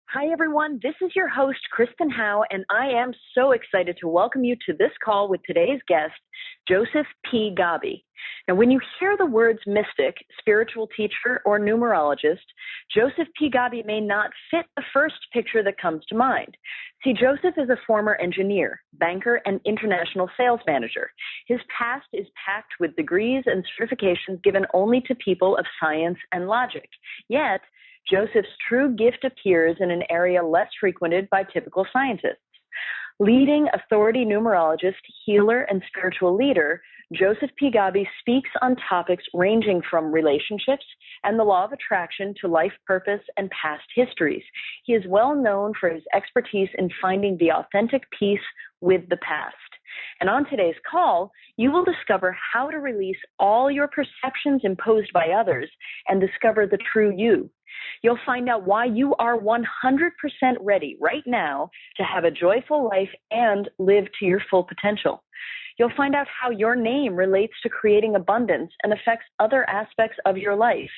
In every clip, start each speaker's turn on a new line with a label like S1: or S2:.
S1: Hi, everyone. This is your host, Kristen Howe, and I am so excited to welcome you to this call with today's guest, Joseph P. Ghabi. Now, when you hear the words mystic, spiritual teacher, or numerologist, Joseph P. Ghabi may not fit the first picture that comes to mind. See, Joseph is a former engineer, banker, and international sales manager. His past is packed with degrees and certifications given only to people of science and logic. Yet, Joseph's true gift appears in an area less frequented by typical scientists. Leading authority numerologist, healer, and spiritual leader, Joseph P. Ghabi speaks on topics ranging from relationships and the law of attraction to life purpose and past histories. He is well known for his expertise in finding the authentic peace with the past. And on today's call, you will discover how to release all your perceptions imposed by others and discover the true you. You'll find out why you are 100% ready right now to have a joyful life and live to your full potential. You'll find out how your name relates to creating abundance and affects other aspects of your life.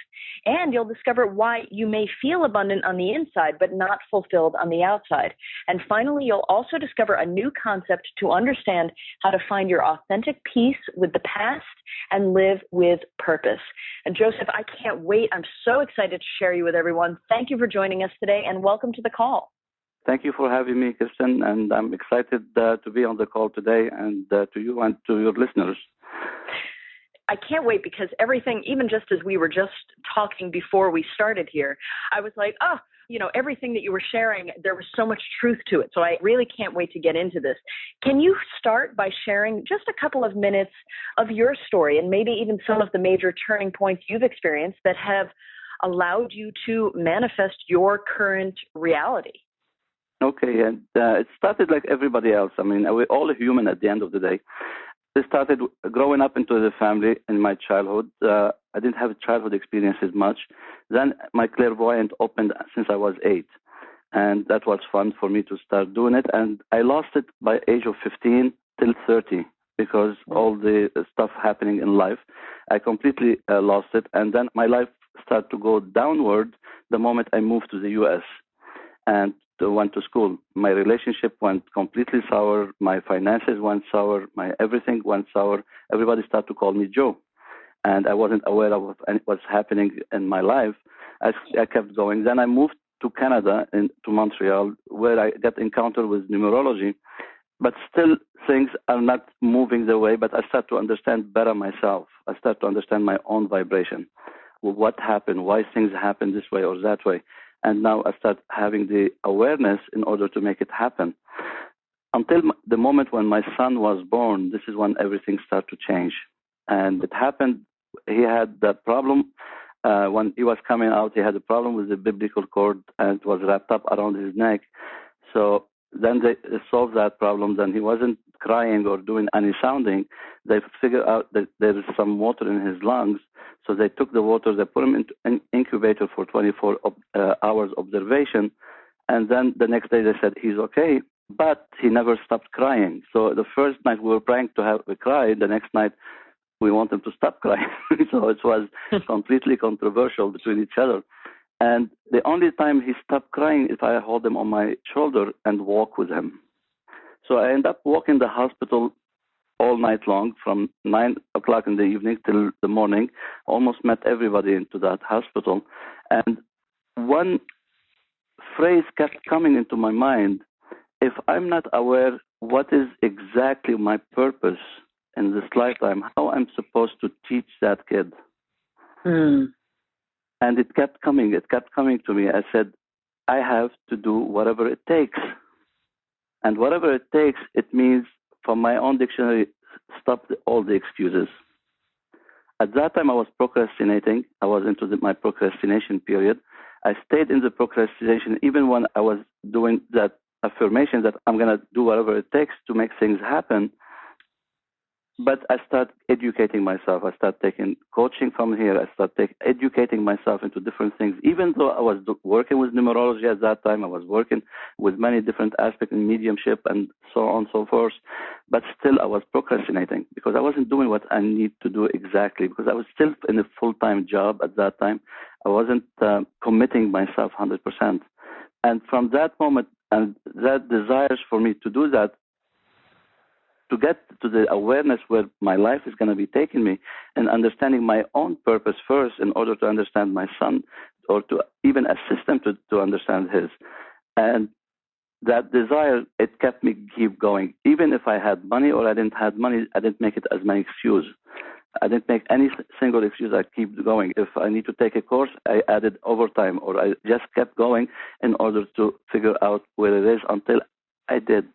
S1: And you'll discover why you may feel abundant on the inside, but not fulfilled on the outside. And finally, you'll also discover a new concept to understand how to find your authentic peace with the past and live with purpose. And Joseph, I can't wait. I'm so excited to share you with everyone. Thank you for joining us today, and welcome to the call.
S2: Thank you for having me, Kristen, and I'm excited to be on the call today and to you and to your listeners.
S1: I can't wait because everything, even just as we were just talking before we started here, I was like, everything that you were sharing, there was so much truth to it. So I really can't wait to get into this. Can you start by sharing just a couple of minutes of your story and maybe even some of the major turning points you've experienced that have allowed you to manifest your current reality?
S2: Okay, and it started like everybody else. I mean, we're all human at the end of the day. It started growing up into the family in my childhood. I didn't have childhood experiences much. Then my clairvoyant opened since I was 8, and that was fun for me to start doing it. And I lost it by age of 15 till 30 because all the stuff happening in life. I completely lost it, and then my life started to go downward the moment I moved to the U.S. and went to school. My relationship went completely sour. My finances went sour. My everything went sour. Everybody started to call me Joe. And I wasn't aware of what's happening in my life. I kept going. Then I moved to Canada, to Montreal, where I got encountered with numerology. But still, things are not moving the way, but I start to understand better myself. I start to understand my own vibration. What happened? Why things happen this way or that way? And now I start having the awareness in order to make it happen. Until the moment when my son was born, this is when everything started to change. And it happened, he had that problem. When he was coming out, he had a problem with the biblical cord and it was wrapped up around his neck. So then they solved that problem. Then he wasn't crying or doing any sounding. They figured out that there is some water in his lungs. So they took the water, they put him into an incubator for 24 hours observation. And then the next day they said, he's okay, but he never stopped crying. So the first night we were praying to have a cry. The next night we want him to stop crying. So it was completely controversial between each other. And the only time he stopped crying is I hold him on my shoulder and walk with him. So I end up walking the hospital all night long from 9 o'clock in the evening till the morning. Almost met everybody into that hospital. And one phrase kept coming into my mind: if I'm not aware what is exactly my purpose in this lifetime, how I'm supposed to teach that kid? And it kept coming to me. I said, I have to do whatever it takes. And whatever it takes, it means, from my own dictionary, stop all the excuses. At that time, I was procrastinating. I was into my procrastination period. I stayed in the procrastination even when I was doing that affirmation that I'm going to do whatever it takes to make things happen. But I started educating myself. I started taking coaching from here. I started educating myself into different things. Even though I was working with numerology at that time, I was working with many different aspects in mediumship and so on and so forth. But still, I was procrastinating because I wasn't doing what I need to do exactly, because I was still in a full-time job at that time. I wasn't committing myself 100%. And from that moment, and that desires for me to do that, to get to the awareness where my life is going to be taking me, and understanding my own purpose first in order to understand my son, or to even assist him to understand his. And that desire, it kept me keep going. Even if I had money or I didn't have money, I didn't make it as my excuse. I didn't make any single excuse. I keep going. If I need to take a course, I added overtime, or I just kept going in order to figure out where it is until I did.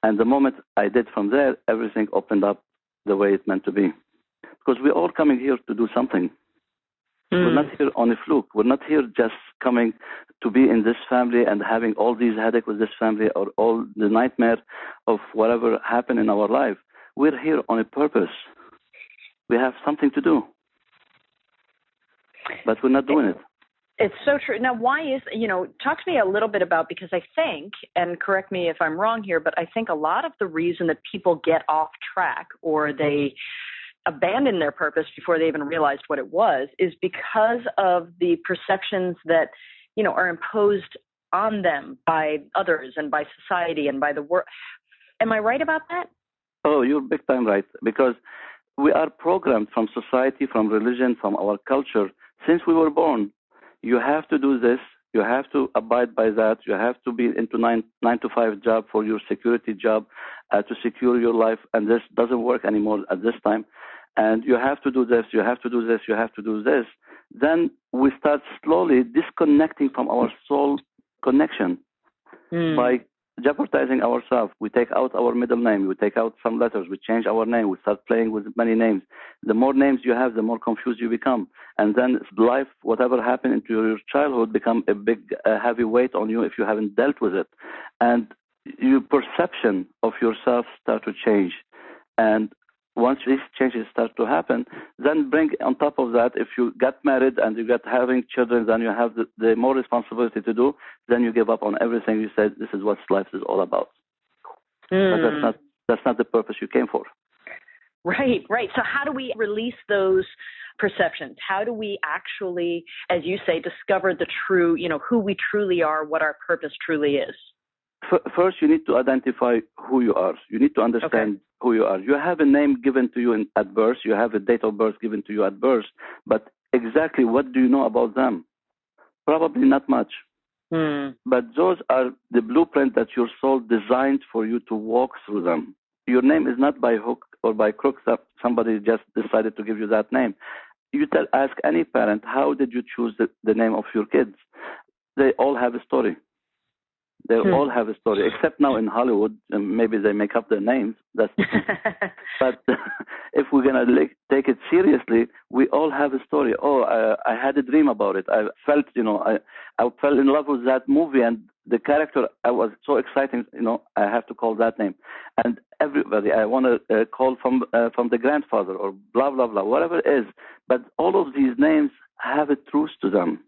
S2: And the moment I did from there, everything opened up the way it meant to be. Because we're all coming here to do something. We're not here on a fluke. We're not here just coming to be in this family and having all these headaches with this family, or all the nightmare of whatever happened in our life. We're here on a purpose. We have something to do. But we're not doing it.
S1: It's so true. Now, why is, talk to me a little bit about, because I think, and correct me if I'm wrong here, but I think a lot of the reason that people get off track, or they abandon their purpose before they even realized what it was, is because of the perceptions that, are imposed on them by others and by society and by the world. Am I right about that?
S2: Oh, you're big time right. Because we are programmed from society, from religion, from our culture, since we were born. You have to do this. You have to abide by that. You have to be into 9 to 5 job for your security job to secure your life. And this doesn't work anymore at this time. And you have to do this. You have to do this. You have to do this. Then we start slowly disconnecting from our soul connection by jeopardizing ourselves. We take out our middle name. We take out some letters. We change our name. We start playing with many names. The more names you have, the more confused you become. And then life, whatever happened into your childhood, become a big, heavy weight on you if you haven't dealt with it. And your perception of yourself start to change. And once these changes start to happen, then bring on top of that, if you get married and you get having children, then you have the more responsibility to do, then you give up on everything. You said, this is what life is all about. But that's not the purpose you came for.
S1: Right. So how do we release those perceptions? How do we actually, as you say, discover the true, who we truly are, what our purpose truly is?
S2: First, you need to identify who you are. You need to understand who you are. You have a name given to you at birth. You have a date of birth given to you at birth. But exactly what do you know about them? Probably not much. But those are the blueprint that your soul designed for you to walk through them. Your name is not by hook or by crook that somebody just decided to give you that name. You ask any parent, how did you choose the name of your kids? They all have a story. They all have a story, except now in Hollywood, maybe they make up their names. But if we're going to take it seriously, we all have a story. I had a dream about it. I felt, I fell in love with that movie, and the character, I was so exciting, I have to call that name. And everybody, I want to call from the grandfather or blah, blah, blah, whatever it is. But all of these names have a truth to them.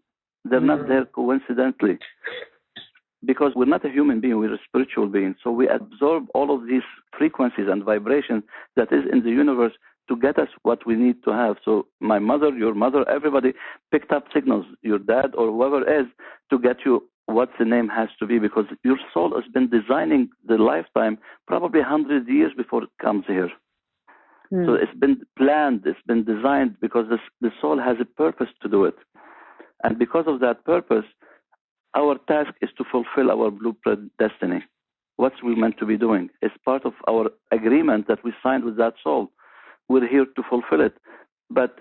S2: They're not there coincidentally. Because we're not a human being, we're a spiritual being. So we absorb all of these frequencies and vibrations that is in the universe to get us what we need to have. So my mother, your mother, everybody picked up signals, your dad or whoever it is, to get you what the name has to be, because your soul has been designing the lifetime probably 100 years before it comes here. So it's been planned, it's been designed, because the soul has a purpose to do it. And because of that purpose, our task is to fulfill our blueprint destiny. What we're meant to be doing. It's part of our agreement that we signed with that soul. We're here to fulfill it. But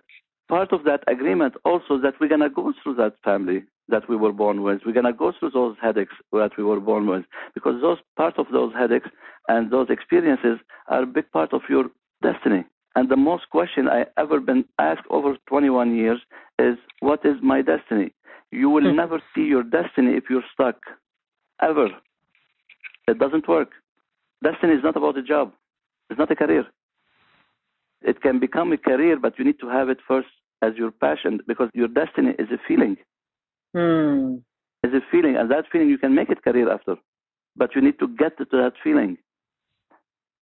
S2: part of that agreement also that we're going to go through that family that we were born with. We're going to go through those headaches that we were born with. Because those part of those headaches and those experiences are a big part of your destiny. And the most question I ever been asked over 21 years is, what is my destiny? You will never see your destiny if you're stuck, ever. It doesn't work. Destiny is not about a job. It's not a career. It can become a career, but you need to have it first as your passion, because your destiny is a feeling. It's a feeling, and that feeling you can make it career after, but you need to get to that feeling.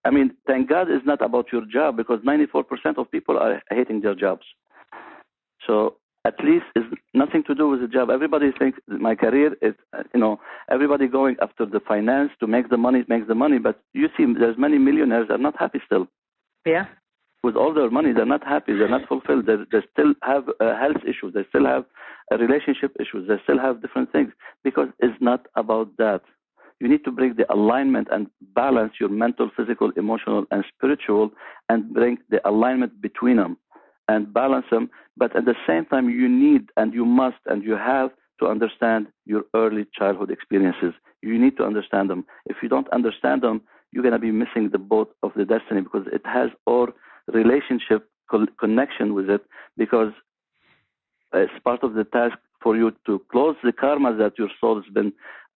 S2: I mean, thank God it's not about your job, because 94% of people are hating their jobs. So at least is nothing to do with the job. Everybody thinks my career is, everybody going after the finance to make the money, but you see there's many millionaires that are not happy still.
S1: Yeah.
S2: With all their money, they're not happy, they're not fulfilled, they still have health issues, they still have relationship issues, they still have different things, because it's not about that. You need to bring the alignment and balance your mental, physical, emotional, and spiritual, and bring the alignment between them and balance them. But at the same time, you need and you must and you have to understand your early childhood experiences. You need to understand them. If you don't understand them, you're going to be missing the boat of the destiny, because it has all relationship connection with it, because it's part of the task for you to close the karma that your soul has been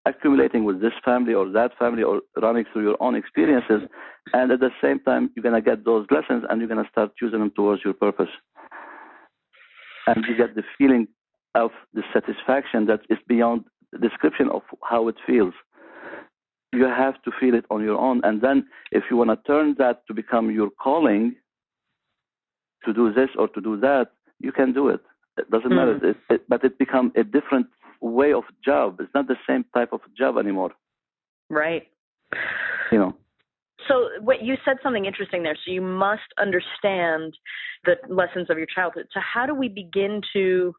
S2: accumulating with this family or that family, or running through your own experiences. And at the same time, you're going to get those lessons and you're going to start using them towards your purpose. And you get the feeling of the satisfaction that is beyond the description of how it feels. You have to feel it on your own. And then if you want to turn that to become your calling, to do this or to do that, you can do it. It doesn't matter. But it becomes a different way of job. It's not the same type of job anymore.
S1: Right. So what you said something interesting there. So you must understand the lessons of your childhood. So how do we begin to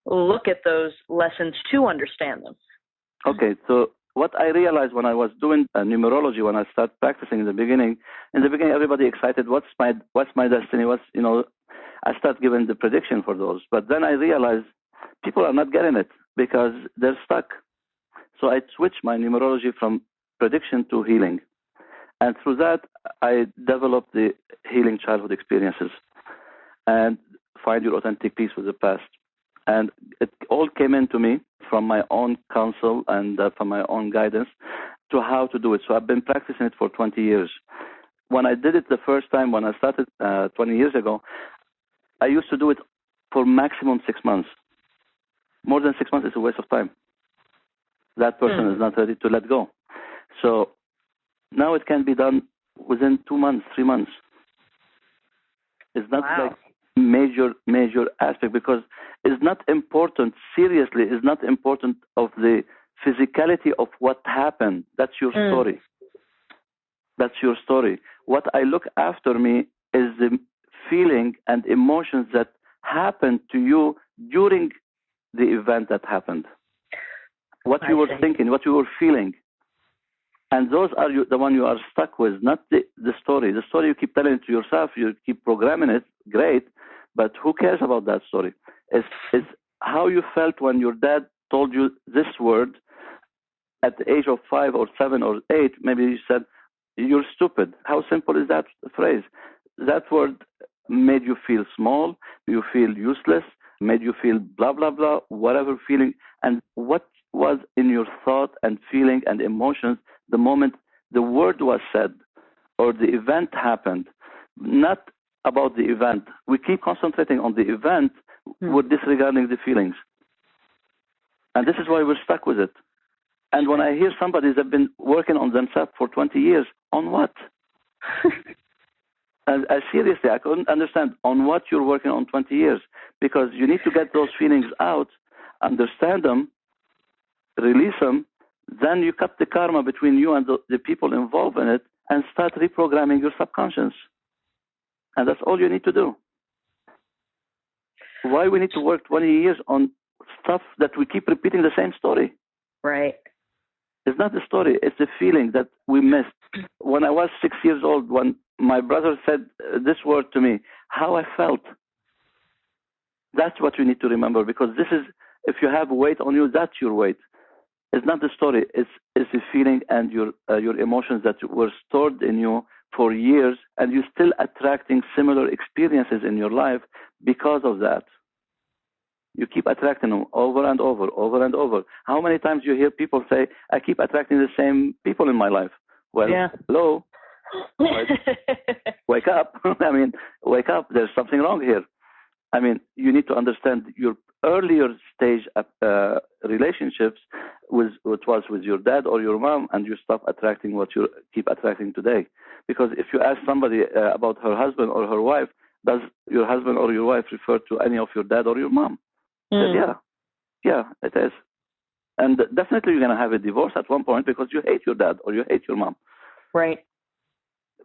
S1: look at those lessons to understand them? Okay. So what I realized when I was doing numerology, when I started practicing in the beginning, everybody excited. What's my destiny? I start giving the prediction for those. But then I realized people are not getting it because they're stuck. So I switched my numerology from prediction to healing. And through that, I developed the healing childhood experiences and find your authentic peace with the past. And it all came into me from my own counsel and from my own guidance to how to do it. So I've been practicing it for 20 years. When I did it the first time, when I started 20 years ago, I used to do it for maximum 6 months. More than 6 months is a waste of time. That person is not ready to let go. So now it can be done within 2 months, 3 months. It's not like major aspect, because it's not important, seriously, it's not important of the physicality of what happened. That's your story. That's your story. What I look after me is the feeling and emotions that happened to you during the event that happened. What you were thinking, what you were feeling. And those are the one you are stuck with, not the story. The story you keep telling it to yourself, you keep programming it, great, but who cares about that story? It's how you felt when your dad told you this word at the age of 5 or 7 or 8. Maybe you said, "You're stupid." How simple is that phrase? That word made you feel small, you feel useless, made you feel blah, blah, blah, whatever feeling. And what was in your thought and feeling and emotions the moment the word was said or the event happened? Not about the event. We keep concentrating on the event, we're disregarding the feelings. And this is why we're stuck with it. And when I hear somebody that's been working on themselves for 20 years, on what? And seriously, I couldn't understand on what you're working on 20 years, because you need to get those feelings out, understand them, release them, then you cut the karma between you and the people involved in it and start reprogramming your subconscious. And that's all you need to do. Why we need to work 20 years on stuff that we keep repeating the same story? Right.
S2: It's not the story, it's the feeling that we missed. When I was 6 years old, when my brother said this word to me, how I felt. That's what you need to remember, because this is, if you have weight on you, that's your weight. It's not the story, it's the feeling and your emotions that were stored in you for years, and you're still attracting similar experiences in your life because of that. You keep attracting them over and over, over and over. How many times you hear people say, I keep attracting the same people in my life? Well, hello? Wake up. I mean, wake up. There's something wrong here. I mean, you need to understand your earlier stage relationships with what was with your dad or your mom, and you stop attracting what you keep attracting today. Because if you ask somebody about her husband or her wife, does your husband or your wife refer to any of your dad or your mom? I said, yeah, it is. And definitely you're going to have a divorce at one point because you hate your dad or you hate your mom.
S1: Right.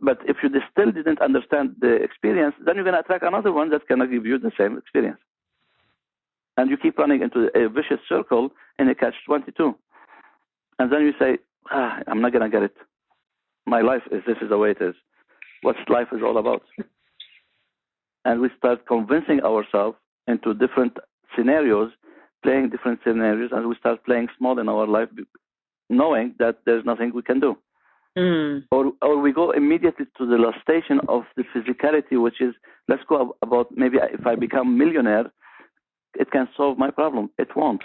S2: But if you still didn't understand the experience, then you're going to attract another one that's going to give you the same experience. And you keep running into a vicious circle in a catch-22. And then you say, I'm not going to get it. My life this is the way it is. What life is all about. And we start convincing ourselves into different scenarios, playing different scenarios, and we start playing small in our life, knowing that there's nothing we can do. Or we go immediately to the last station of the physicality, which is, let's go about maybe if I become millionaire, it can solve my problem. It won't.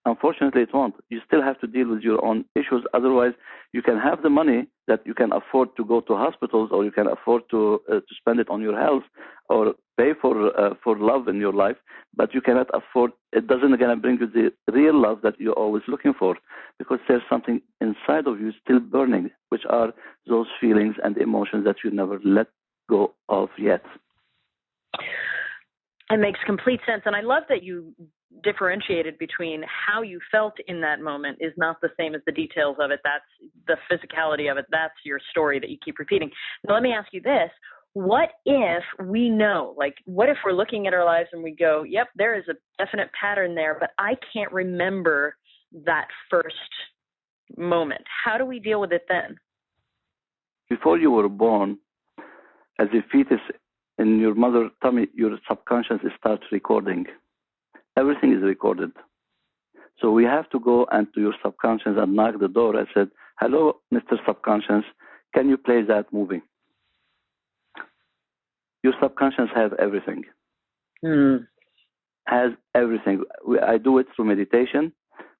S2: Unfortunately, it won't. You still have to deal with your own issues. Otherwise, you can have the money that you can afford to go to hospitals, or you can afford to spend it on your health, or pay for love in your life. But you cannot afford. It doesn't gonna bring you the real love that you're always looking for, because there's something inside of you still burning, which are those feelings and emotions that you never let go of yet.
S1: It makes complete sense. And I love that you differentiated between how you felt in that moment is not the same as the details of it. That's the physicality of it. That's your story that you keep repeating. Now, let me ask you this. What if we know, like, what if we're looking at our lives and we go, yep, there is a definite pattern there, but I can't remember that first moment. How do we deal with it then?
S2: Before you were born, as a fetus in your mother's tummy, your subconscious starts recording. Everything is recorded. So we have to go into your subconscious and knock the door and said, hello, Mr. Subconscious, can you play that movie? Your subconscious has everything. Has everything. I do it through meditation.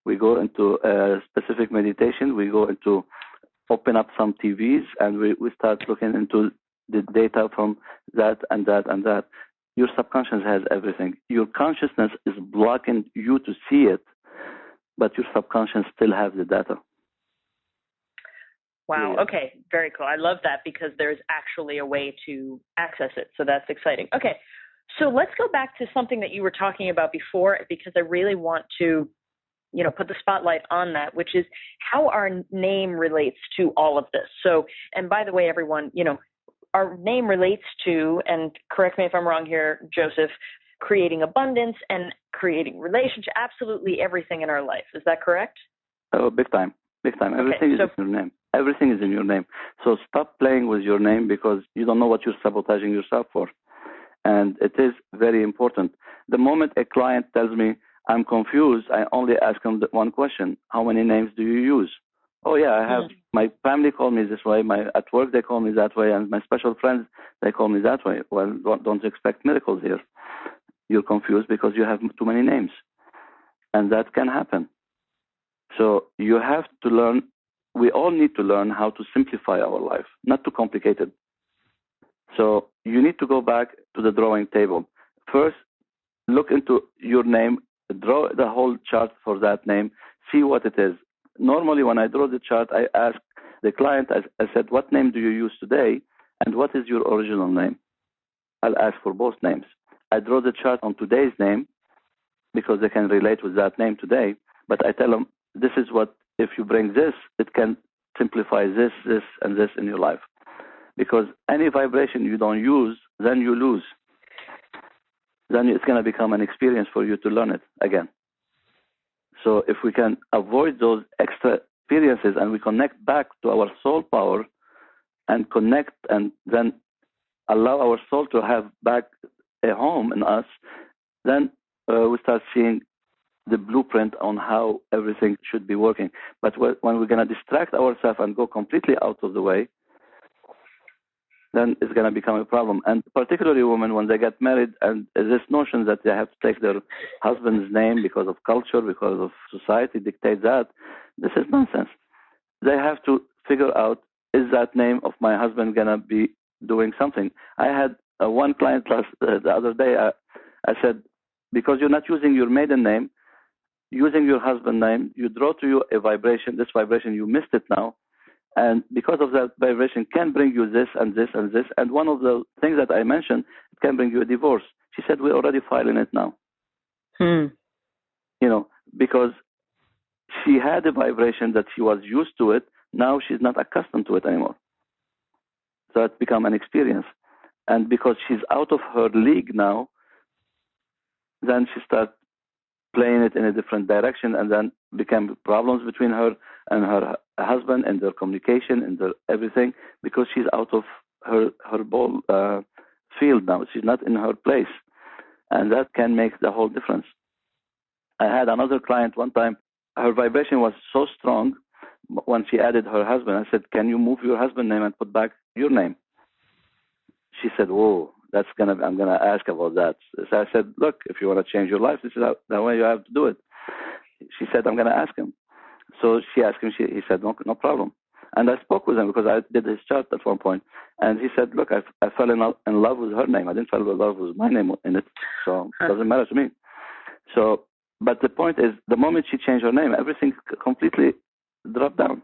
S2: We go into a specific meditation. We go into open up some TVs, and we start looking into the data from that and that and that. Your subconscious has everything. Your consciousness is blocking you to see it, but your subconscious still has the data.
S1: Wow. Okay. Very cool. I love that because there's actually a way to access it. So that's exciting. Okay. So let's go back to something that you were talking about before, because I really want to, put the spotlight on that, which is how our name relates to all of this. So, and by the way, everyone, our name relates to, and correct me if I'm wrong here, Joseph, creating abundance and creating relationship, absolutely everything in our life. Is that correct?
S2: Oh, big time. Big time.
S1: Okay,
S2: Everything is in your name. Everything is in your name. So stop playing with your name, because you don't know what you're sabotaging yourself for. And it is very important. The moment a client tells me, I'm confused, I only ask them one question. How many names do you use? Oh, yeah, I have. My family call me this way. At work, they call me that way. And my special friends, they call me that way. Well, don't expect miracles here. You're confused because you have too many names. And that can happen. So you have to learn. We all need to learn how to simplify our life, not to complicate it. So you need to go back to the drawing table. First, look into your name, draw the whole chart for that name, see what it is. Normally, when I draw the chart, I ask the client, I said, what name do you use today, and what is your original name? I'll ask for both names. I draw the chart on today's name because they can relate with that name today, but I tell them, this is what, if you bring this, it can simplify this, this, and this in your life. Because any vibration you don't use, then you lose. Then it's going to become an experience for you to learn it again. So if we can avoid those extra experiences and we connect back to our soul power and connect and then allow our soul to have back a home in us, then we start seeing the blueprint on how everything should be working. But when we're going to distract ourselves and go completely out of the way, then it's going to become a problem. And particularly women, when they get married, and this notion that they have to take their husband's name because of culture, because of society dictates that, this is nonsense. They have to figure out, is that name of my husband going to be doing something? I had one client the other day, I said, because you're not using your maiden name, using your husband's name, you draw to you a vibration. This vibration, you missed it now. And because of that vibration can bring you this and this and this. And one of the things that I mentioned, it can bring you a divorce. She said, we're already filing it now.
S1: Hmm.
S2: Because she had a vibration that she was used to it. Now she's not accustomed to it anymore. So it's become an experience. And because she's out of her league now, then she starts playing it in a different direction, and then became problems between her and her husband and their communication and their everything, because she's out of her ball field now. She's not in her place, and that can make the whole difference. I had another client one time. Her vibration was so strong when she added her husband. I said, "Can you move your husband's name and put back your name?" She said, "Whoa, I'm gonna ask about that." So I said, "Look, if you want to change your life, this is the way you have to do it." She said, "I'm gonna ask him." So she asked him. He said, "No problem." And I spoke with him because I did his chart at one point, and he said, "Look, I fell in love with her name. I didn't fall in love with my name in it, so it doesn't matter to me." So, but the point is, the moment she changed her name, everything completely dropped down.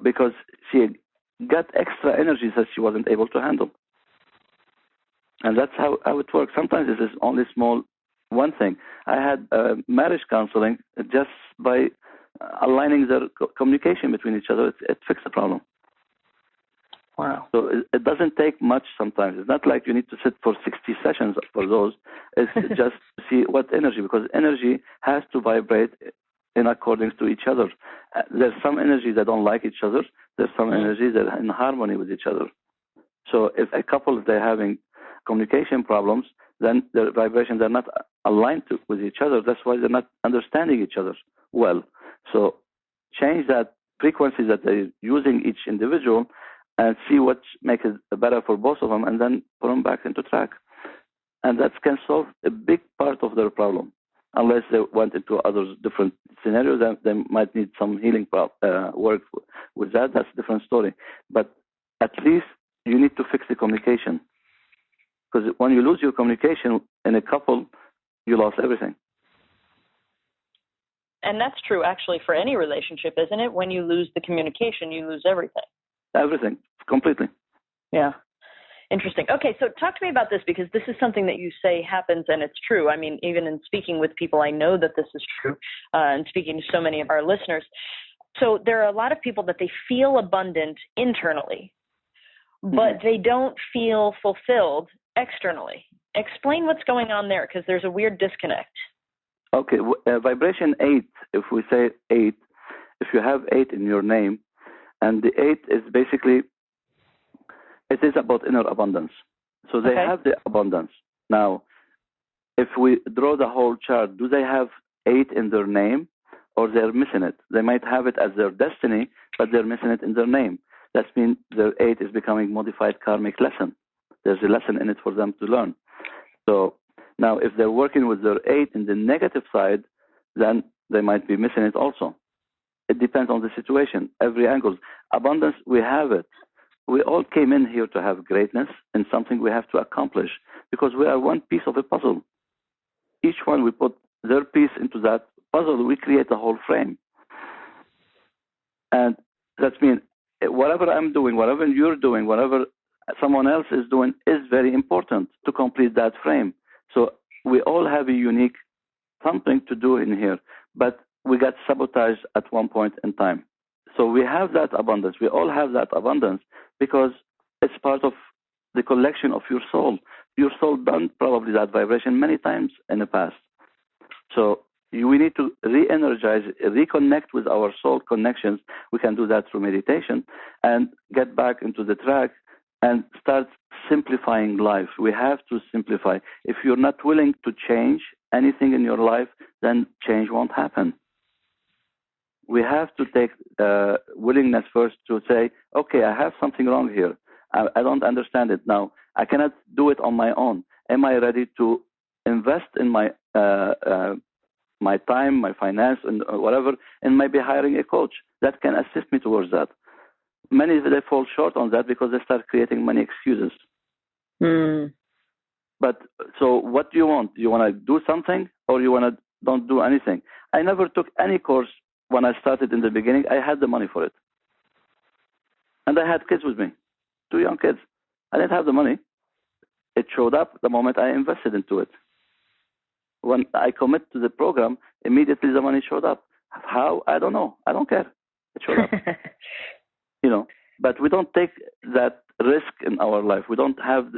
S2: Because she got extra energy that she wasn't able to handle. And that's how it works. Sometimes this is only small one thing. I had marriage counseling just by aligning their communication between each other. It fixed the problem.
S1: Wow.
S2: So it doesn't take much sometimes. It's not like you need to sit for 60 sessions for those. It's just to see what energy, because energy has to vibrate in accordance to each other. There's some energies that don't like each other. There's some energies that are in harmony with each other. So if a couple, they're having communication problems, then their vibrations are not aligned with each other. That's why they're not understanding each other well. So change that frequency that they're using each individual and see what makes it better for both of them, and then put them back into track. And that can solve a big part of their problem. Unless they went into other different scenarios, then they might need some healing work with that. That's a different story. But at least you need to fix the communication. Because when you lose your communication in a couple, you lost everything.
S1: And that's true, actually, for any relationship, isn't it? When you lose the communication, you lose everything.
S2: Everything, completely.
S1: Yeah. Interesting. Okay, so talk to me about this, because this is something that you say happens, and it's true. I mean, even in speaking with people, I know that this is true, and speaking to so many of our listeners. So there are a lot of people that they feel abundant internally, but they don't feel fulfilled externally. Explain what's going on there, because there's a weird disconnect.
S2: Okay, vibration 8, if we say 8, if you have 8 in your name, and the 8 is basically, it is about inner abundance. So they have the abundance. Now, if we draw the whole chart, do they have 8 in their name, or they're missing it? They might have it as their destiny, but they're missing it in their name. That means their 8 is becoming modified karmic lesson. There's a lesson in it for them to learn. So now, if they're working with their 8 in the negative side, then they might be missing it also. It depends on the situation, every angle. Abundance, we have it. We all came in here to have greatness and something we have to accomplish, because we are one piece of a puzzle. Each one, we put their piece into that puzzle, we create a whole frame. And that means whatever I'm doing, whatever you're doing, whatever someone else is doing is very important to complete that frame. So we all have a unique something to do in here, but we got sabotaged at one point in time. So we have that abundance. We all have that abundance because it's part of the collection of your soul. Your soul done probably that vibration many times in the past. So we need to re-energize, reconnect with our soul connections. We can do that through meditation and get back into the track and start simplifying life. We have to simplify. If you're not willing to change anything in your life, then change won't happen. We have to take willingness first to say, okay, I have something wrong here. I don't understand it now. I cannot do it on my own. Am I ready to invest in my my time, my finance, and whatever, and maybe hiring a coach that can assist me towards that? Many, they fall short on that because they start creating many excuses. But so what do you want? Do you want to do something, or you want to don't do anything? I never took any course when I started in the beginning. I had the money for it. And I had kids with me, 2 young kids. I didn't have the money. It showed up the moment I invested into it. When I commit to the program, immediately the money showed up. How? I don't know. I don't care. It showed up. But we don't take that risk in our life. We don't have,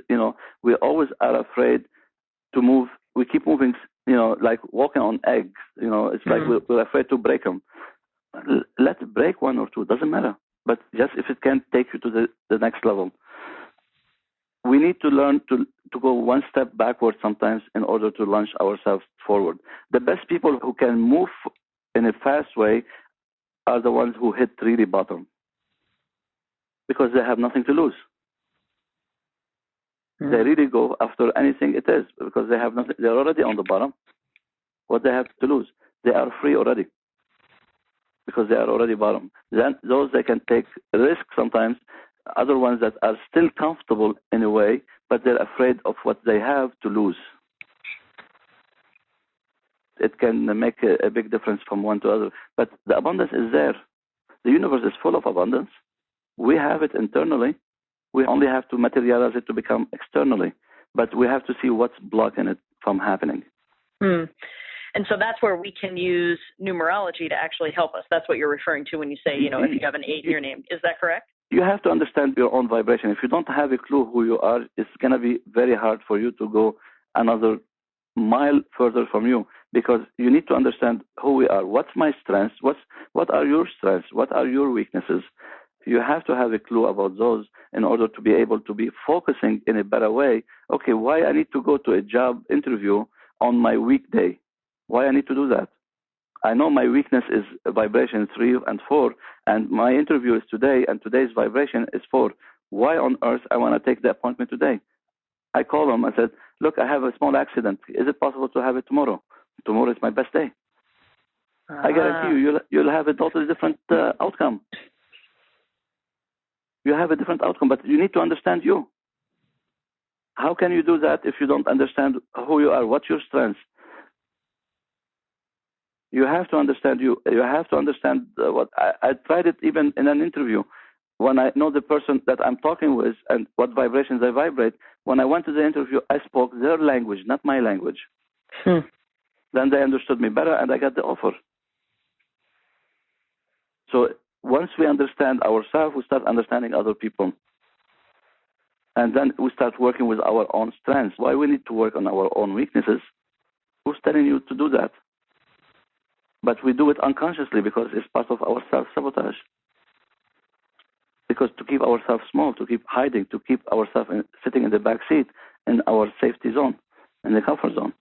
S2: we always are afraid to move. We keep moving, like walking on eggs. It's like we're afraid to break them. Let's break one or two. Doesn't matter. But just if it can take you to the next level. We need to learn to go one step backward sometimes in order to launch ourselves forward. The best people who can move in a fast way are the ones who hit really bottom, because they have nothing to lose. They really go after anything it is, because they have nothing. They're already on the bottom. What they have to lose? They are free already, because they are already bottom. Then those they can take risk sometimes. Other ones that are still comfortable in a way, but they're afraid of what they have to lose. It can make a big difference from one to other. But the abundance is there. The universe is full of abundance. We have it internally. We only have to materialize it to become externally. But we have to see what's blocking it from happening.
S1: And so that's where we can use numerology to actually help us. That's what you're referring to when you say, if you have an 8 in your name. Is that correct?
S2: You have to understand your own vibration. If you don't have a clue who you are, it's going to be very hard for you to go another mile further from you, because you need to understand who we are. What's my strengths? What are your strengths? What are your weaknesses? You have to have a clue about those in order to be able to be focusing in a better way. Okay, why I need to go to a job interview on my weekday? Why I need to do that? I know my weakness is vibration 3 and 4, and my interview is today, and today's vibration is 4. Why on earth I want to take the appointment today? I call them. I said, look, I have a small accident. Is it possible to have it tomorrow? Tomorrow is my best day. I guarantee you'll have a totally different outcome. You have a different outcome, but you need to understand you. How can you do that if you don't understand who you are? What's your strengths? You have to understand you. You have to understand what I tried it even in an interview. When I know the person that I'm talking with and what vibrations they vibrate, when I went to the interview, I spoke their language, not my language. Then they understood me better, and I got the offer. So once we understand ourselves, we start understanding other people. And then we start working with our own strengths. Why we need to work on our own weaknesses? Who's telling you to do that? But we do it unconsciously because it's part of our self-sabotage. Because to keep ourselves small, to keep hiding, to keep ourselves sitting in the back seat in our safety zone, in the comfort zone.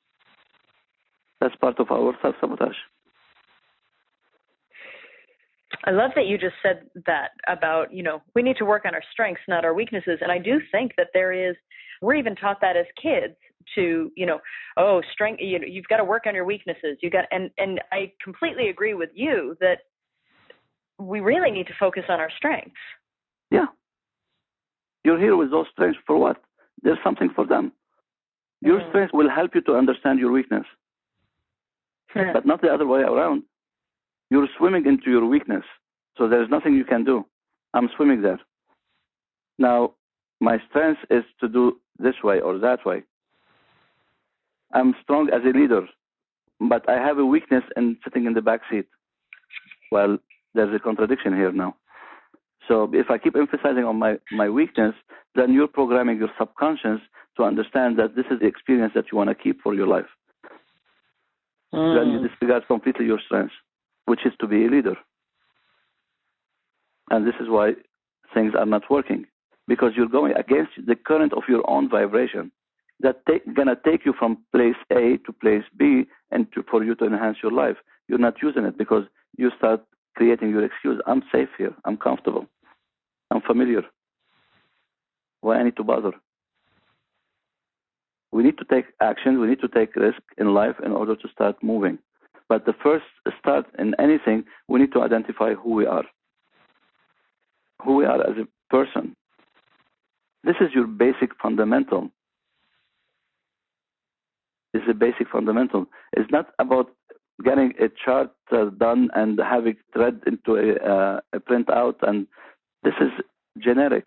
S2: That's part of our self-sabotage.
S1: I love that you just said that about, we need to work on our strengths, not our weaknesses. And I do think that we're even taught that as kids to, strength, you've got to work on your weaknesses. And I completely agree with you that we really need to focus on our strengths.
S2: Yeah. You're here with those strengths for what? There's something for them. Your strengths will help you to understand your weakness, but not the other way around. You're swimming into your weakness, so there's nothing you can do. I'm swimming there. Now, my strength is to do this way or that way. I'm strong as a leader, but I have a weakness in sitting in the back seat. Well, there's a contradiction here now. So if I keep emphasizing on my weakness, then you're programming your subconscious to understand that this is the experience that you want to keep for your life. Then you disregard completely your strengths, which is to be a leader. And this is why things are not working, because you're going against the current of your own vibration that's going to take you from place A to place B and for you to enhance your life. You're not using it because you start creating your excuse. I'm safe here. I'm comfortable. I'm familiar. Why I need to bother? We need to take action. We need to take risk in life in order to start moving. But the first start in anything, we need to identify who we are. Who we are as a person. This is your basic fundamental. It's a basic fundamental. It's not about getting a chart done and having it read into a printout, and this is generic.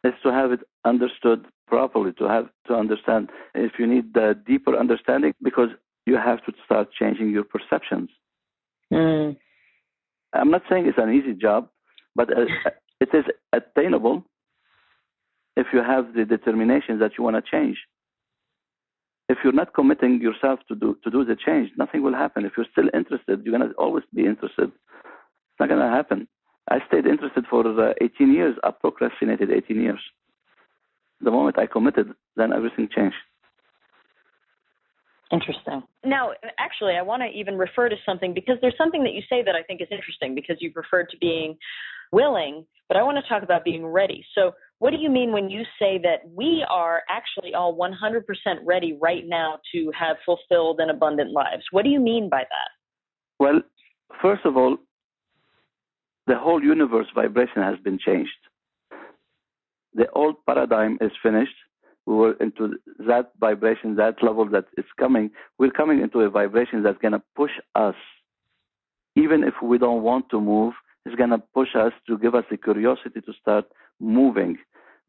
S2: It's to have it understood properly, to understand. If you need the deeper understanding, because you have to start changing your perceptions.
S1: Mm.
S2: I'm not saying it's an easy job, but it is attainable if you have the determination that you want to change. If you're not committing yourself to do the change, nothing will happen. If you're still interested, you're going to always be interested. It's not going to happen. I stayed interested for 18 years. I procrastinated 18 years. The moment I committed, then everything changed.
S1: Interesting. Now, actually, I want to even refer to something, because there's something that you say that I think is interesting, because you've referred to being willing, but I want to talk about being ready. So what do you mean when you say that we are actually all 100% ready right now to have fulfilled and abundant lives? What do you mean by that?
S2: Well, first of all, the whole universe vibration has been changed. The old paradigm is finished. We were into that vibration, that level that is coming. We're coming into a vibration that's going to push us. Even if we don't want to move, it's going to push us to give us the curiosity to start moving,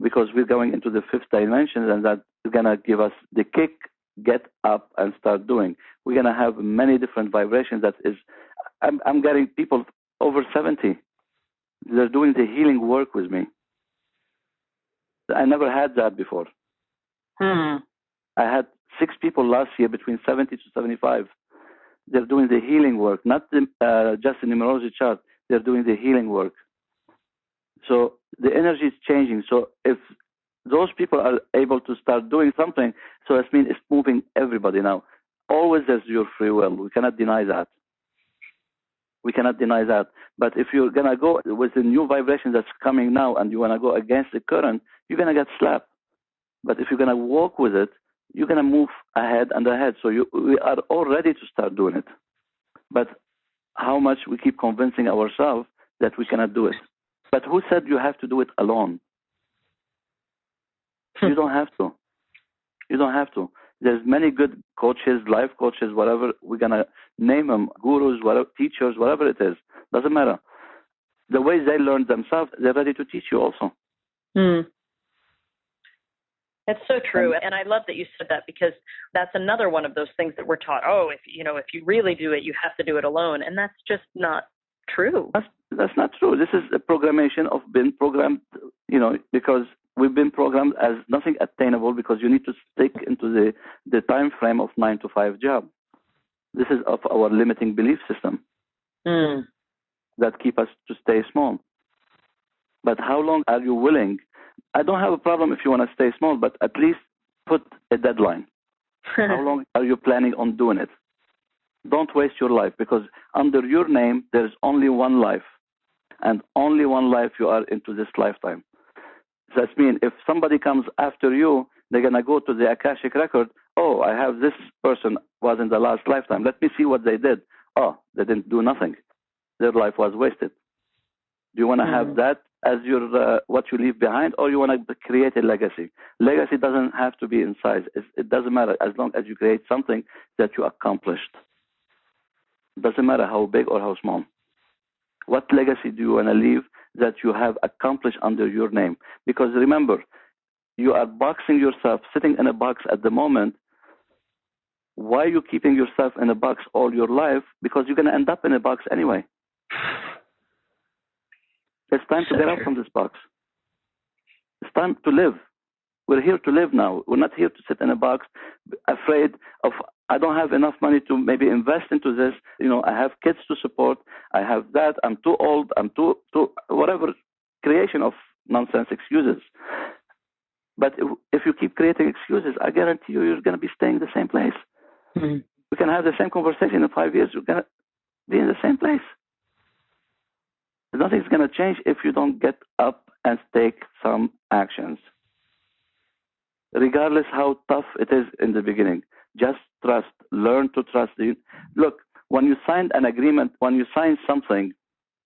S2: because we're going into the fifth dimension, and that's going to give us the kick, get up and start doing. We're going to have many different vibrations. I'm getting people over 70. They're doing the healing work with me. I never had that before. I had 6 people last year between 70 to 75. They're doing the healing work, not just the numerology chart. They're doing the healing work. So the energy is changing. So if those people are able to start doing something, so that means it's moving everybody now. Always there's your free will. We cannot deny that. We cannot deny that. But if you're going to go with the new vibration that's coming now and you want to go against the current, you're going to get slapped. But if you're going to walk with it, you're going to move ahead and ahead. So we are all ready to start doing it. But how much we keep convincing ourselves that we cannot do it. But who said you have to do it alone? You don't have to. You don't have to. There's many good coaches, life coaches, whatever we're going to name them, gurus, whatever, teachers, whatever it is. Doesn't matter. The way they learn themselves, they're ready to teach you also.
S1: That's so true. And I love that you said that, because that's another one of those things that we're taught. Oh, if you really do it, you have to do it alone. And that's just not true.
S2: That's not true. This is a programmation of being programmed, because we've been programmed as nothing attainable, because you need to stick into the time frame of 9 to 5 job. This is of our limiting belief system that keep us to stay small. But how long are you willing? I don't have a problem if you want to stay small, but at least put a deadline. How long are you planning on doing it? Don't waste your life, because under your name, there's only one life. And only one life you are into this lifetime. That means if somebody comes after you, they're going to go to the Akashic record. Oh, I have this person was in the last lifetime. Let me see what they did. Oh, they didn't do nothing. Their life was wasted. Do you want to have that as your what you leave behind, or you want to create a legacy? Legacy doesn't have to be in size. It doesn't matter as long as you create something that you accomplished. It doesn't matter how big or how small. What legacy do you want to leave that you have accomplished under your name? Because remember, you are boxing yourself, sitting in a box at the moment. Why are you keeping yourself in a box all your life? Because you're going to end up in a box anyway. It's time to get out from this box. It's time to live. We're here to live now. We're not here to sit in a box afraid of, I don't have enough money to maybe invest into this. I have kids to support. I have that. I'm too old. I'm too whatever creation of nonsense excuses. But if you keep creating excuses, I guarantee you're going to be staying in the same place. We can have the same conversation in 5 years. You're going to be in the same place. Nothing's going to change if you don't get up and take some actions. Regardless how tough it is in the beginning, just trust. Learn to trust. Look, when you sign an agreement, when you sign something,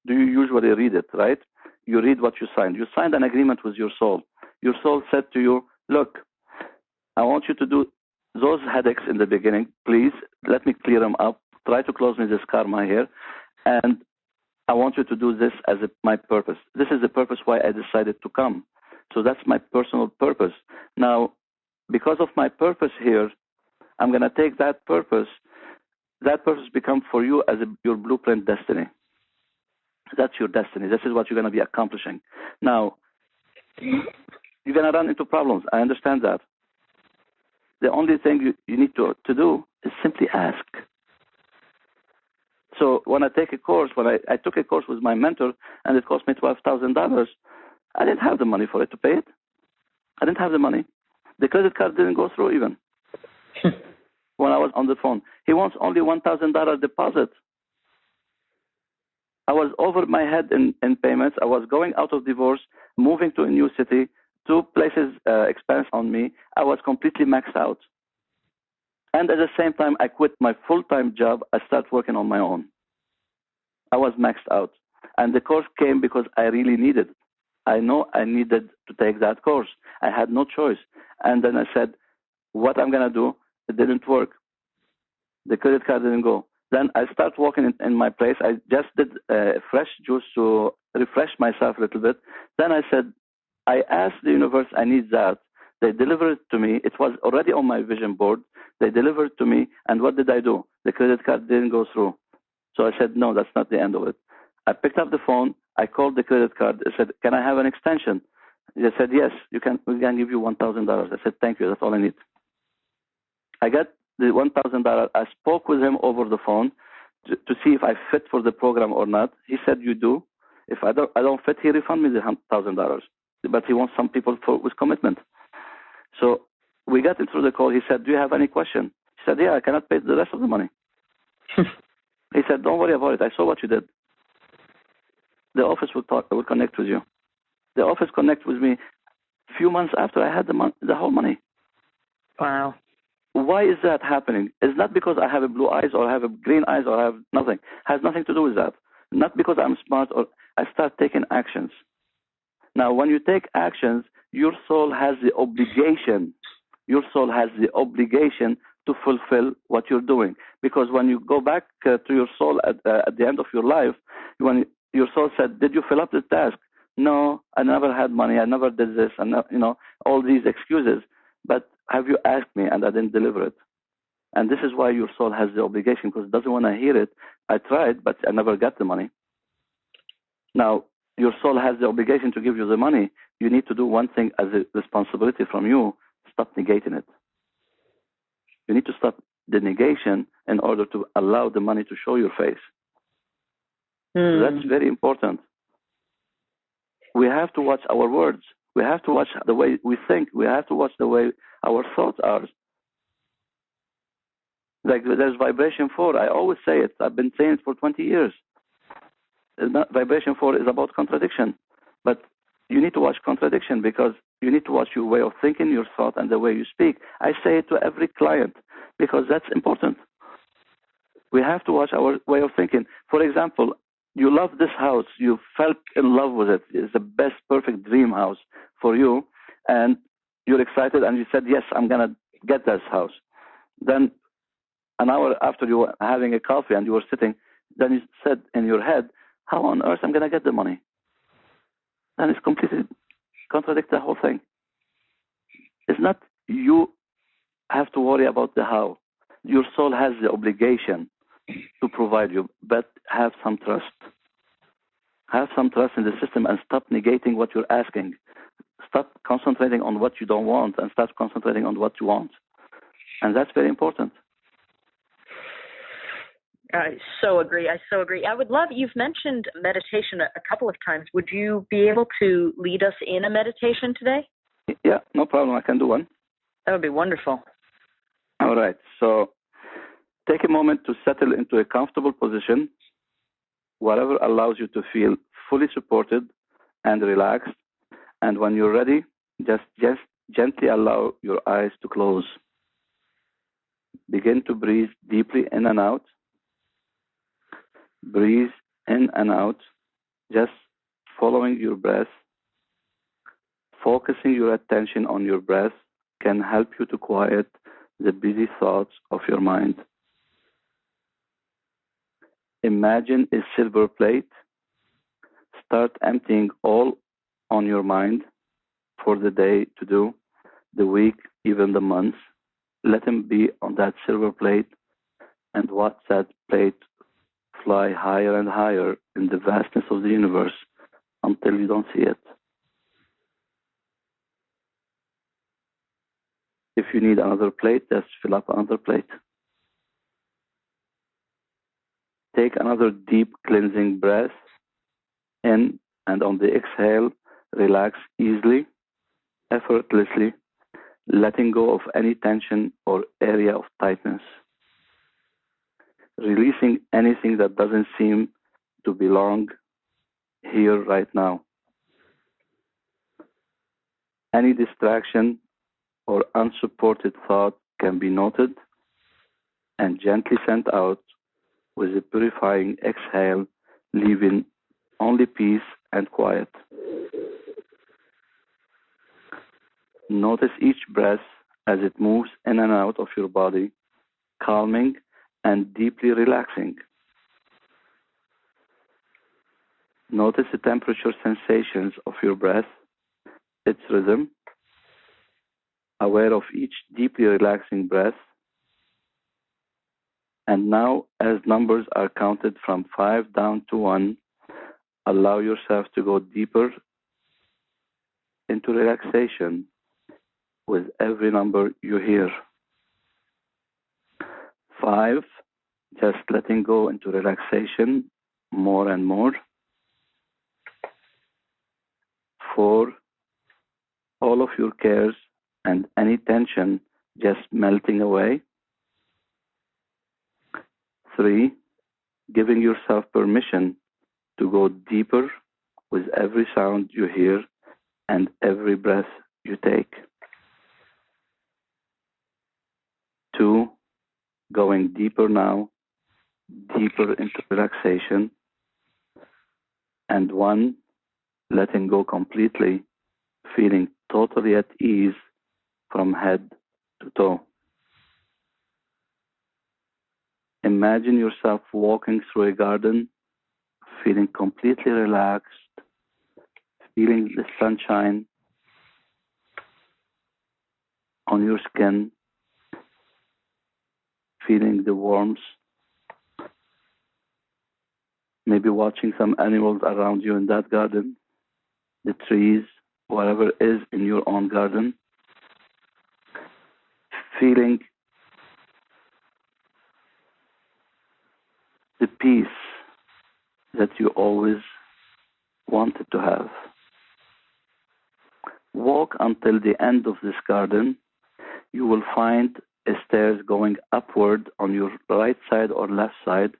S2: do you usually read it, right? You read what you signed. You signed an agreement with your soul. Your soul said to you, look, I want you to do those headaches in the beginning. Please, let me clear them up. Try to close me this karma here. And I want you to do this as my purpose. This is the purpose why I decided to come. So that's my personal purpose. Now, because of my purpose here, I'm going to take that purpose. That purpose become for you as your blueprint destiny. That's your destiny. This is what you're going to be accomplishing. Now, you're going to run into problems. I understand that. The only thing you need to do is simply ask. So when I take a course, when I took a course with my mentor, and it cost me $12,000, I didn't have the money for it to pay it. I didn't have the money. The credit card didn't go through even. When I was on the phone, he wants only $1,000 deposit. I was over my head in payments. I was going out of divorce, moving to a new city, 2 places expense on me. I was completely maxed out. And at the same time, I quit my full-time job. I started working on my own. I was maxed out. And the course came because I really needed it. I know I needed to take that course. I had no choice. And then I said, what I'm going to do, it didn't work. The credit card didn't go. Then I started walking in my place. I just did fresh juice to refresh myself a little bit. Then I said, I asked the universe, I need that. They delivered it to me. It was already on my vision board. They delivered it to me. And what did I do? The credit card didn't go through. So I said, no, that's not the end of it. I picked up the phone. I called the credit card. I said, can I have an extension? They said, yes, we can give you $1,000. I said, thank you. That's all I need. I got the $1,000. I spoke with him over the phone to see if I fit for the program or not. He said, you do. If I don't fit, he refund me the $1,000. But he wants some people with commitment. So we got into the call. He said, do you have any question? He said, yeah, I cannot pay the rest of the money. He said, don't worry about it. I saw what you did. The office will connect with you. The office connected with me a few months after I had the whole money.
S1: Wow.
S2: Why is that happening? It's not because I have a blue eyes or I have a green eyes or I have nothing. It has nothing to do with that. Not because I'm smart or I start taking actions. Now, when you take actions, your soul has the obligation. Your soul has the obligation to fulfill what you're doing. Because when you go back to your soul at the end of your life, when your soul said, did you fill up the task? No, I never had money. I never did this. And all these excuses. But have you asked me and I didn't deliver it? And this is why your soul has the obligation, because it doesn't want to hear it. I tried, but I never got the money. Now, your soul has the obligation to give you the money. You need to do one thing as a responsibility from you. Stop negating it. You need to stop the negation in order to allow the money to show your face. So that's very important. We have to watch our words. We have to watch the way we think. We have to watch the way our thoughts are. Like there's vibration 4. I always say it. I've been saying it for 20 years. Vibration 4 is about contradiction. But you need to watch contradiction because you need to watch your way of thinking, your thought, and the way you speak. I say it to every client because that's important. We have to watch our way of thinking. For example, you love this house. You felt in love with it. It's the best, perfect dream house for you. And you're excited and you said, yes, I'm going to get this house. Then an hour after you were having a coffee and you were sitting, then you said in your head, how on earth I'm going to get the money? Then it's completely contradict the whole thing. It's not you have to worry about the how. Your soul has the obligation to provide you, but have some trust. Have some trust in the system and stop negating what you're asking. Stop concentrating on what you don't want and start concentrating on what you want. And that's very important.
S1: I so agree. I would love, you've mentioned meditation a couple of times. Would you be able to lead us in a meditation today?
S2: Yeah, no problem. I can do one.
S1: That would be wonderful.
S2: All right. So take a moment to settle into a comfortable position, whatever allows you to feel fully supported and relaxed. And when you're ready, just gently allow your eyes to close. Begin to breathe deeply in and out. Breathe in and out, just following your breath. Focusing your attention on your breath can help you to quiet the busy thoughts of your mind. Imagine a silver plate. Start emptying all on your mind for the day to do, the week, even the month. Let him be on that silver plate and watch that plate fly higher and higher in the vastness of the universe until you don't see it. If you need another plate, just fill up another plate. Take another deep cleansing breath in, and on the exhale, relax easily, effortlessly, letting go of any tension or area of tightness, releasing anything that doesn't seem to belong here right now. Any distraction or unsupported thought can be noted and gently sent out with a purifying exhale, leaving only peace and quiet. Notice each breath as it moves in and out of your body, calming and deeply relaxing. Notice the temperature sensations of your breath, its rhythm, aware of each deeply relaxing breath. And now, as numbers are counted from 5 down to 1, allow yourself to go deeper into relaxation with every number you hear. 5, just letting go into relaxation more and more. 4, all of your cares and any tension just melting away. 3, giving yourself permission to go deeper with every sound you hear and every breath you take. 2, going deeper now, deeper into relaxation. And 1, letting go completely, feeling totally at ease from head to toe. Imagine yourself walking through a garden, feeling completely relaxed, feeling the sunshine on your skin, feeling the warmth, maybe watching some animals around you in that garden, the trees, whatever is in your own garden, feeling the peace that you always wanted to have. Walk until the end of this garden. You will find a stairs going upward on your right side or left side.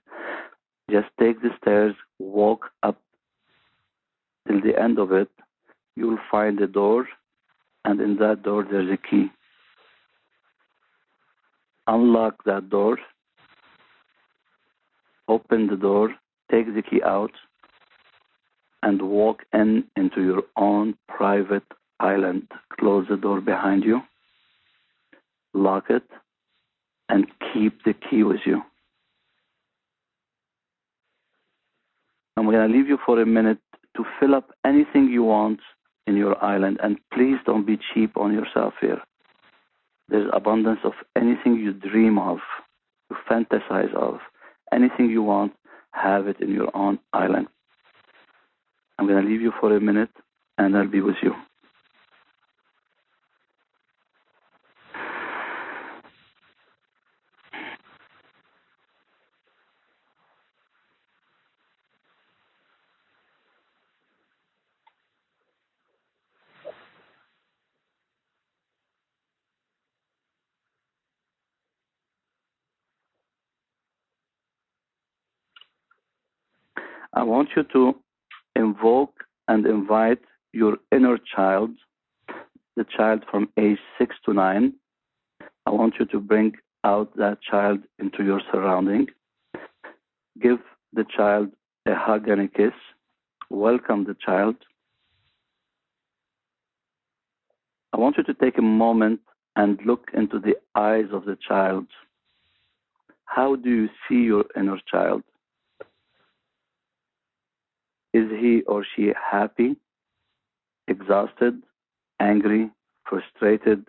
S2: Just take the stairs, walk up till the end of it. You will find a door, and in that door there's a key. Unlock that door, open the door, take the key out, and walk into your own private island. Close the door behind you, lock it, and keep the key with you. I'm going to leave you for a minute to fill up anything you want in your island, and please don't be cheap on yourself here. There's abundance of anything you dream of, you fantasize of, anything you want, have it in your own island. I'm going to leave you for a minute, and I'll be with you. I want you to invoke and invite your inner child, the child from age 6 to 9. I want you to bring out that child into your surrounding. Give the child a hug and a kiss. Welcome the child. I want you to take a moment and look into the eyes of the child. How do you see your inner child? Is he or she happy, exhausted, angry, frustrated?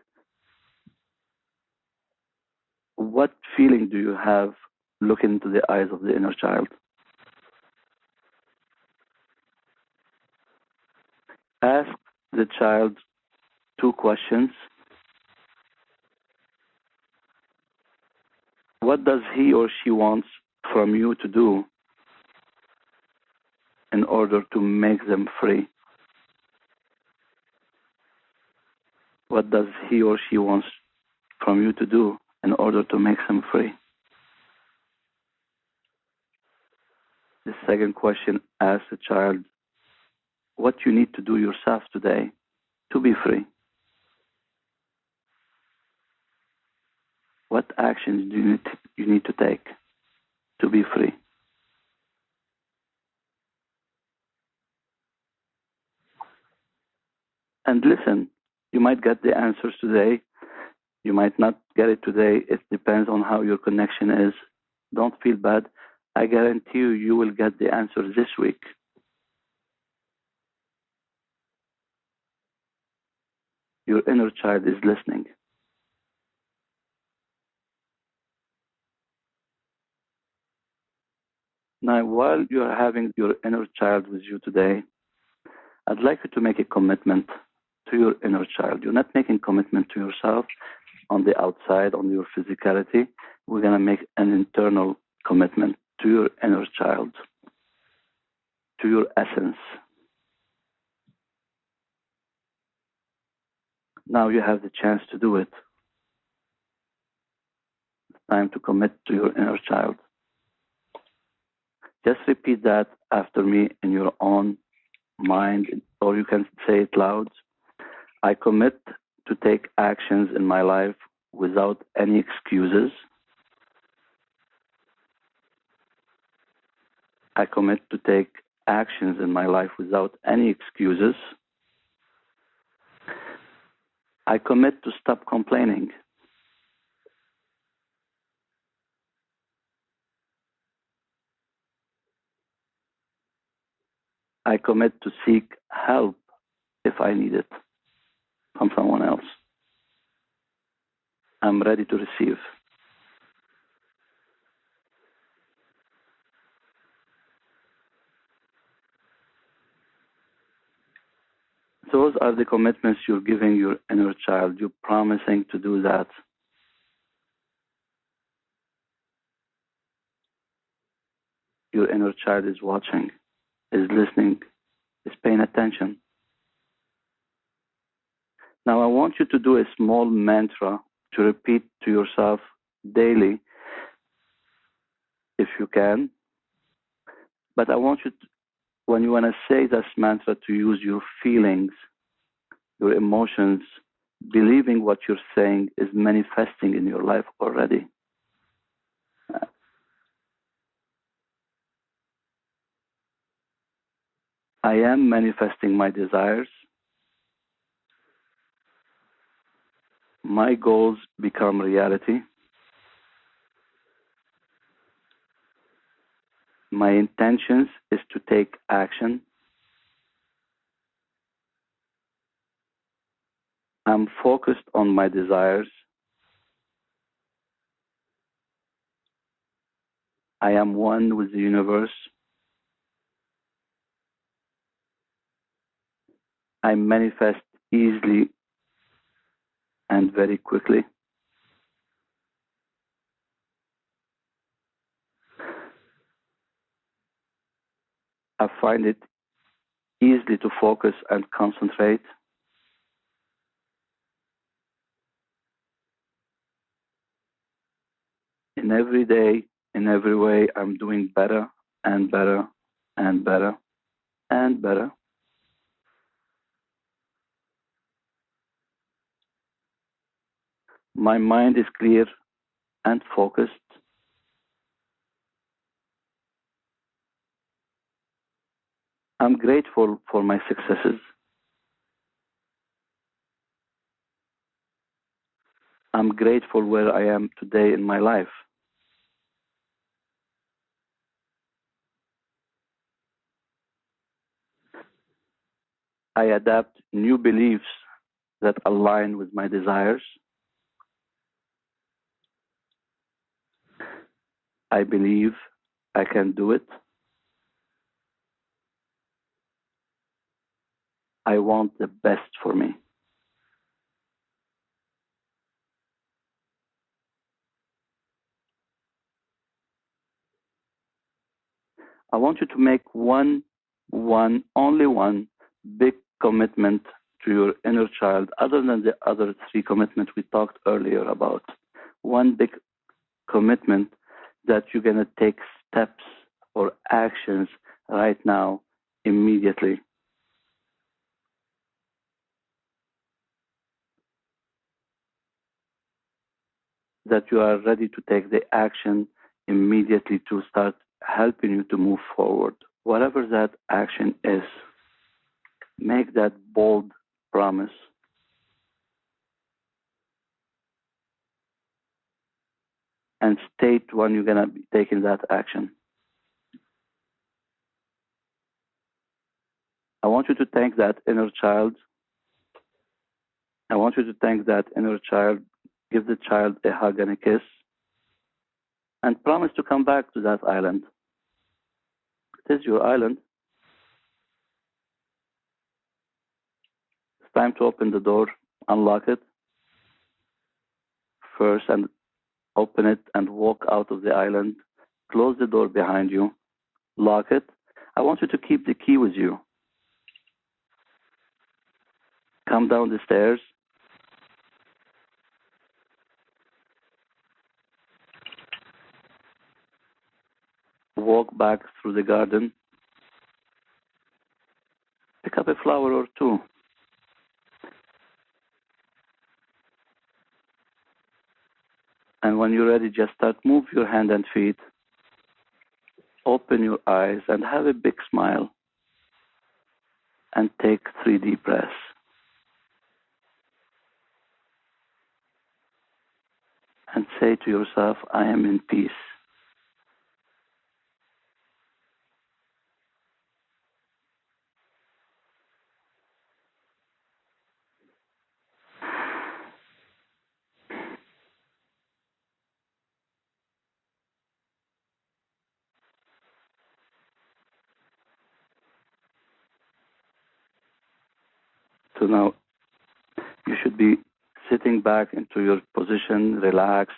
S2: What feeling do you have looking into the eyes of the inner child? Ask the child 2 questions. What does he or she wants from you to do in order to make them free? What does he or she wants from you to do in order to make them free? The second question, ask the child what you need to do yourself today to be free. What actions do you need to take to be free? And listen, you might get the answers today. You might not get it today. It depends on how your connection is. Don't feel bad. I guarantee you, you will get the answers this week. Your inner child is listening. Now, while you're having your inner child with you today, I'd like you to make a commitment to your inner child. You're not making commitment to yourself on the outside, on your physicality. We're going to make an internal commitment to your inner child, to your essence. Now you have the chance to do it. It's time to commit to your inner child. Just repeat that after me in your own mind, or you can say it loud. I commit to take actions in my life without any excuses. I commit to take actions in my life without any excuses. I commit to stop complaining. I commit to seek help if I need it from someone else. I'm ready to receive. Those are the commitments you're giving your inner child. You're promising to do that. Your inner child is watching, is listening, is paying attention. Now, I want you to do a small mantra to repeat to yourself daily, if you can. But I want you to, when you want to say this mantra, to use your feelings, your emotions, believing what you're saying is manifesting in your life already. I am manifesting my desires. My goals become reality. My intentions is to take action. I'm focused on my desires. I am one with the universe. I manifest easily and very quickly. I find it easily to focus and concentrate. In every day, in every way, I'm doing better and better and better and better. My mind is clear and focused. I'm grateful for my successes. I'm grateful where I am today in my life. I adapt new beliefs that align with my desires. I believe I can do it. I want the best for me. I want you to make only one big commitment to your inner child, other than the other three commitments we talked earlier about. One big commitment that you're going to take steps or actions right now, immediately. That you are ready to take the action immediately to start helping you to move forward. Whatever that action is, make that bold promise. And state when you're going to be taking that action. I want you to thank that inner child. I want you to thank that inner child. Give the child a hug and a kiss. And promise to come back to that island. It is your island. It's time to open the door, unlock it first, and open it and walk out of the island. Close the door behind you. Lock it. I want you to keep the key with you. Come down the stairs. Walk back through the garden. Pick up a flower or two. And when you're ready, just start move your hand and feet. Open your eyes and have a big smile. And take 3 deep breaths. And say to yourself, I am in peace. So now you should be sitting back into your position, relaxed,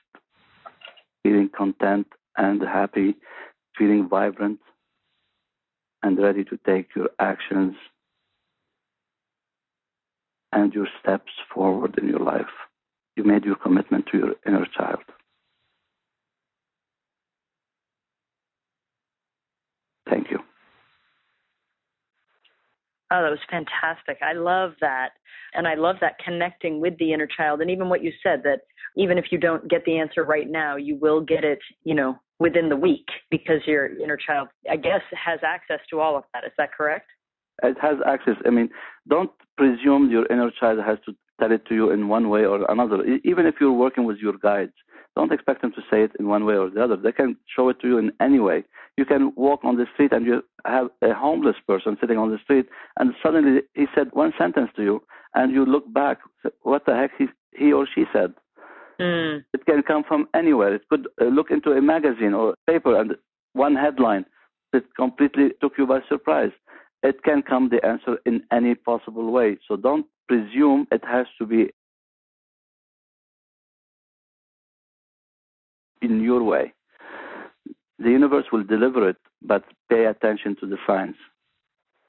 S2: feeling content and happy, feeling vibrant, and ready to take your actions and your steps forward in your life. You made your commitment to your inner child. Thank you.
S1: Oh, that was fantastic. I love that. And I love that connecting with the inner child. And even what you said, that even if you don't get the answer right now, you will get it, within the week, because your inner child, I guess, has access to all of that. Is that correct?
S2: It has access. I mean, don't presume your inner child has to tell it to you in one way or another. Even if you're working with your guides, don't expect them to say it in one way or the other. They can show it to you in any way. You can walk on the street and you have a homeless person sitting on the street, and suddenly he said one sentence to you, and you look back, what the heck he or she said. It can come from anywhere. It could look into a magazine or paper, and one headline that completely took you by surprise. It can come the answer in any possible way. So don't presume it has to be in your way. The universe will deliver it, but pay attention to the signs.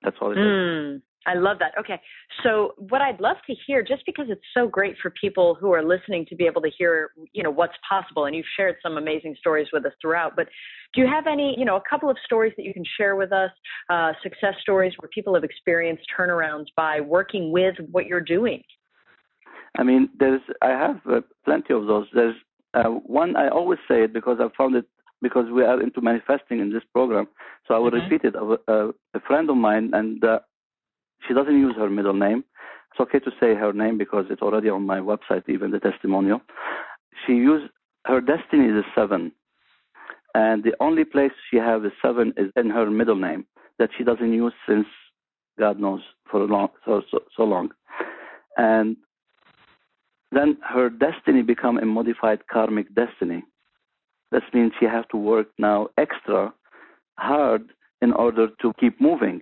S2: That's all it is.
S1: I love that. Okay. So what I'd love to hear, just because it's so great for people who are listening to be able to hear, what's possible, and you've shared some amazing stories with us throughout, but do you have any, a couple of stories that you can share with us, success stories where people have experienced turnarounds by working with what you're doing?
S2: I mean, I have plenty of those. There's one, I always say it because I've found it, because we are into manifesting in this program. So I will repeat it. A friend of mine, and she doesn't use her middle name. It's okay to say her name because it's already on my website, even the testimonial. She used, her destiny is a 7. And the only place she has a 7 is in her middle name that she doesn't use since God knows for so long. And then her destiny become a modified karmic destiny. That means she has to work now extra hard in order to keep moving.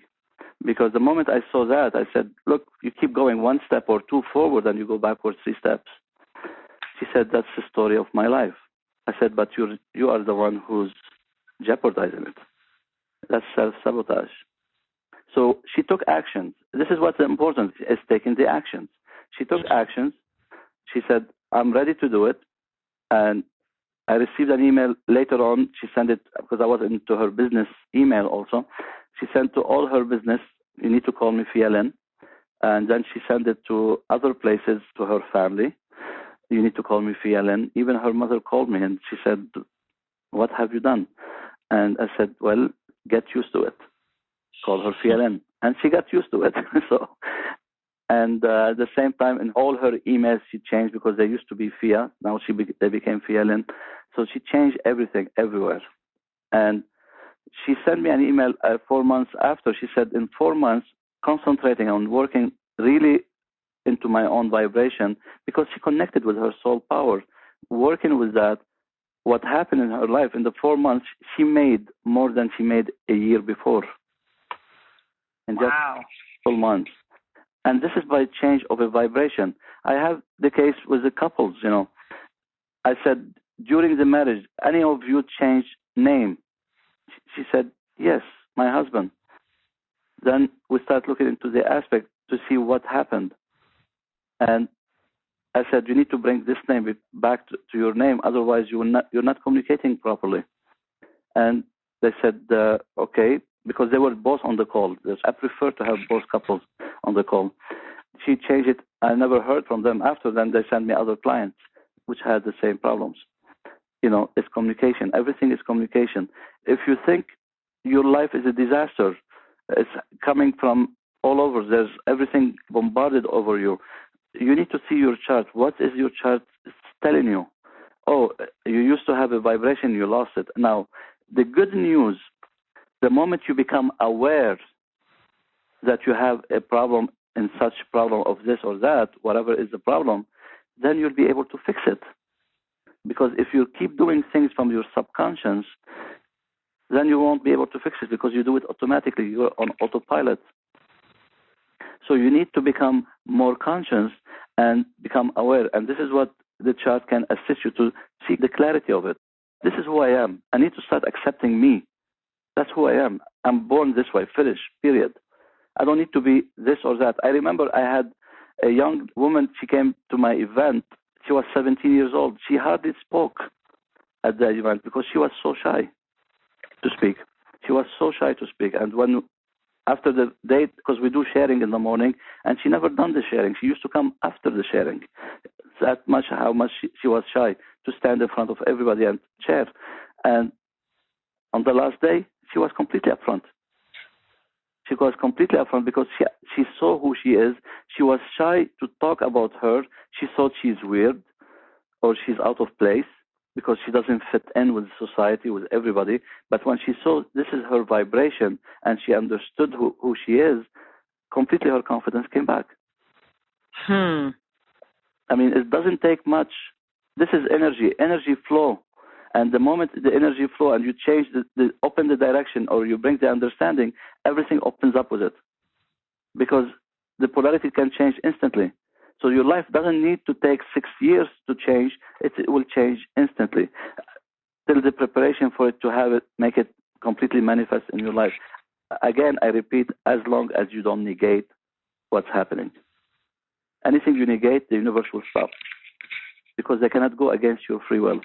S2: Because the moment I saw that, I said, look, you keep going one step or two forward and you go backwards 3 steps. She said, that's the story of my life. I said, but you are the one who's jeopardizing it. That's self-sabotage. So she took actions. This is what's important, is taking the actions. She took actions. She said, I'm ready to do it. And I received an email later on. She sent it, because I was into her business email also. She sent to all her business, you need to call me Fielen. And then she sent it to other places, to her family. You need to call me Fielen. Even her mother called me and she said, what have you done? And I said, well, get used to it. Call her Fielen. And she got used to it. And at the same time, in all her emails, she changed, because they used to be Fia. Now they became Fielen. So she changed everything, everywhere. And she sent me an email 4 months after. She said, in 4 months, concentrating on working really into my own vibration, because she connected with her soul power, working with that, what happened in her life in the 4 months, she made more than she made a year before. In just 4 months. And this is by change of a vibration. I have the case with the couples, I said, during the marriage, any of you change name? She said, yes, my husband. Then we start looking into the aspect to see what happened. And I said, you need to bring this name back to your name, otherwise you're not communicating properly. And they said, okay, because they were both on the call. I prefer to have both couples on the call. She changed it. I never heard from them after. Then they sent me other clients which had the same problems. It's communication. Everything is communication. If you think your life is a disaster, it's coming from all over. There's everything bombarded over you. You need to see your chart. What is your chart telling you? Oh, you used to have a vibration, you lost it. Now, the good news, the moment you become aware that you have a problem in such problem of this or that, whatever is the problem, then you'll be able to fix it. Because if you keep doing things from your subconscious, then you won't be able to fix it, because you do it automatically. You're on autopilot. So you need to become more conscious and become aware. And this is what the chart can assist you to see the clarity of it. This is who I am. I need to start accepting me. That's who I am. I'm born this way, finish, period. I don't need to be this or that. I remember I had a young woman, she came to my event. She was 17 years old. She hardly spoke at the event because she was so shy to speak. She was so shy to speak. And after the date, because we do sharing in the morning, and she never done the sharing. She used to come after the sharing. That much, how much she was shy to stand in front of everybody and share. And on the last day, she was completely upfront. She was completely upfront because she saw who she is. She was shy to talk about her. She thought she's weird or she's out of place because she doesn't fit in with society, with everybody. But when she saw this is her vibration and she understood who she is, completely her confidence came back. I mean, it doesn't take much. This is energy flow. And the moment the energy flow and you change, open the direction or you bring the understanding, everything opens up with it. Because the polarity can change instantly. So your life doesn't need to take 6 years to change. It will change instantly. Till the preparation for it to have it, make it completely manifest in your life. Again, I repeat, as long as you don't negate what's happening. Anything you negate, the universe will stop. Because they cannot go against your free will.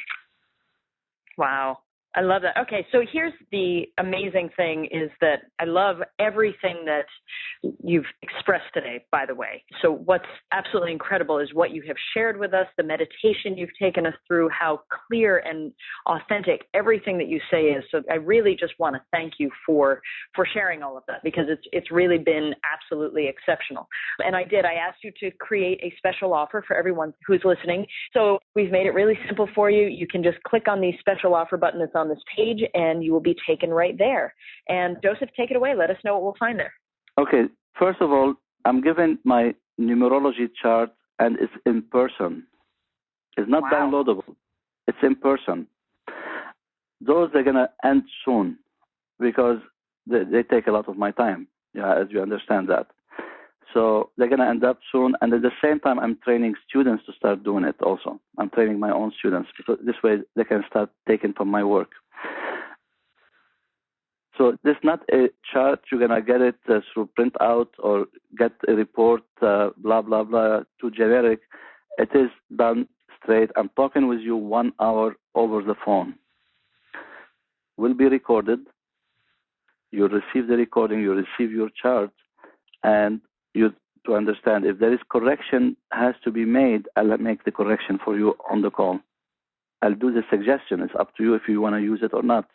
S1: Wow. I love that. Okay, so here's the amazing thing is that I love everything that you've expressed today, by the way. So what's absolutely incredible is what you have shared with us, the meditation you've taken us through, how clear and authentic everything that you say is. So I really just want to thank you for sharing all of that because it's really been absolutely exceptional. And I asked you to create a special offer for everyone who's listening. So we've made it really simple for you. You can just click on the special offer button that's on this page and you will be taken right there. And Joseph, take it away. Let us know what we'll find there.
S2: Okay. First of all, I'm giving my numerology chart and it's in person. It's not downloadable. It's in person. Those are going to end soon because they take a lot of my time, as you understand that. So they're going to end up soon. And at the same time, I'm training students to start doing it also. I'm training my own students because this way they can start taking from my work. So this is not a chart. You're going to get it through printout or get a report, blah, blah, blah, too generic. It is done straight. I'm talking with you 1 hour over the phone. Will be recorded. You receive the recording. You receive your chart. And you to understand if there is correction has to be made, I'll make the correction for you on the call. I'll do the suggestion. It's up to you if you want to use it or not.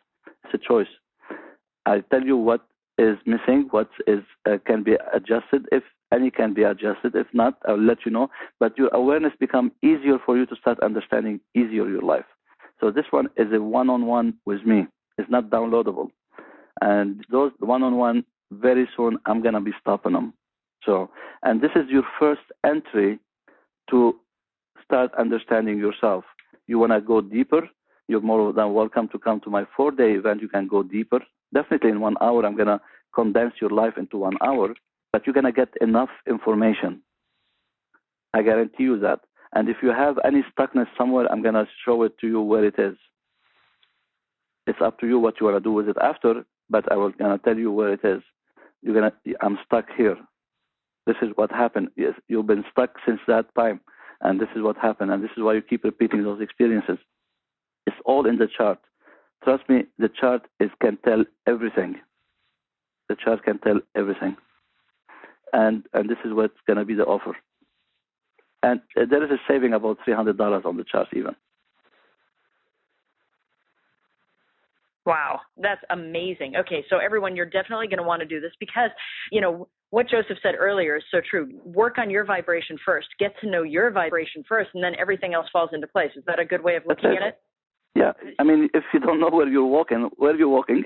S2: It's a choice. I'll tell you what is missing, what is can be adjusted, if any can be adjusted. If not, I'll let you know. But your awareness become easier for you to start understanding easier your life. So this one is a one-on-one with me. It's not downloadable. And those one-on-one, very soon, I'm going to be stopping them. So, and this is your first entry to start understanding yourself. You want to go deeper, you're more than welcome to come to my 4-day event. You can go deeper. Definitely in 1 hour, I'm going to condense your life into 1 hour, but you're going to get enough information. I guarantee you that. And if you have any stuckness somewhere, I'm going to show it to you where it is. It's up to you what you want to do with it after, but I was going to tell you where it is. I'm stuck here. This is what happened. Yes, you've been stuck since that time, and this is what happened, and this is why you keep repeating those experiences. It's all in the chart. Trust me, the chart can tell everything. The chart can tell everything. And this is what's going to be the offer. And there is a saving about $300 on the chart even.
S1: Wow, that's amazing. Okay, so everyone, you're definitely going to want to do this because, what Joseph said earlier is so true. Work on your vibration first. Get to know your vibration first, and then everything else falls into place. Is that a good way of looking at it?
S2: Yeah. I mean, if you don't know where you're walking?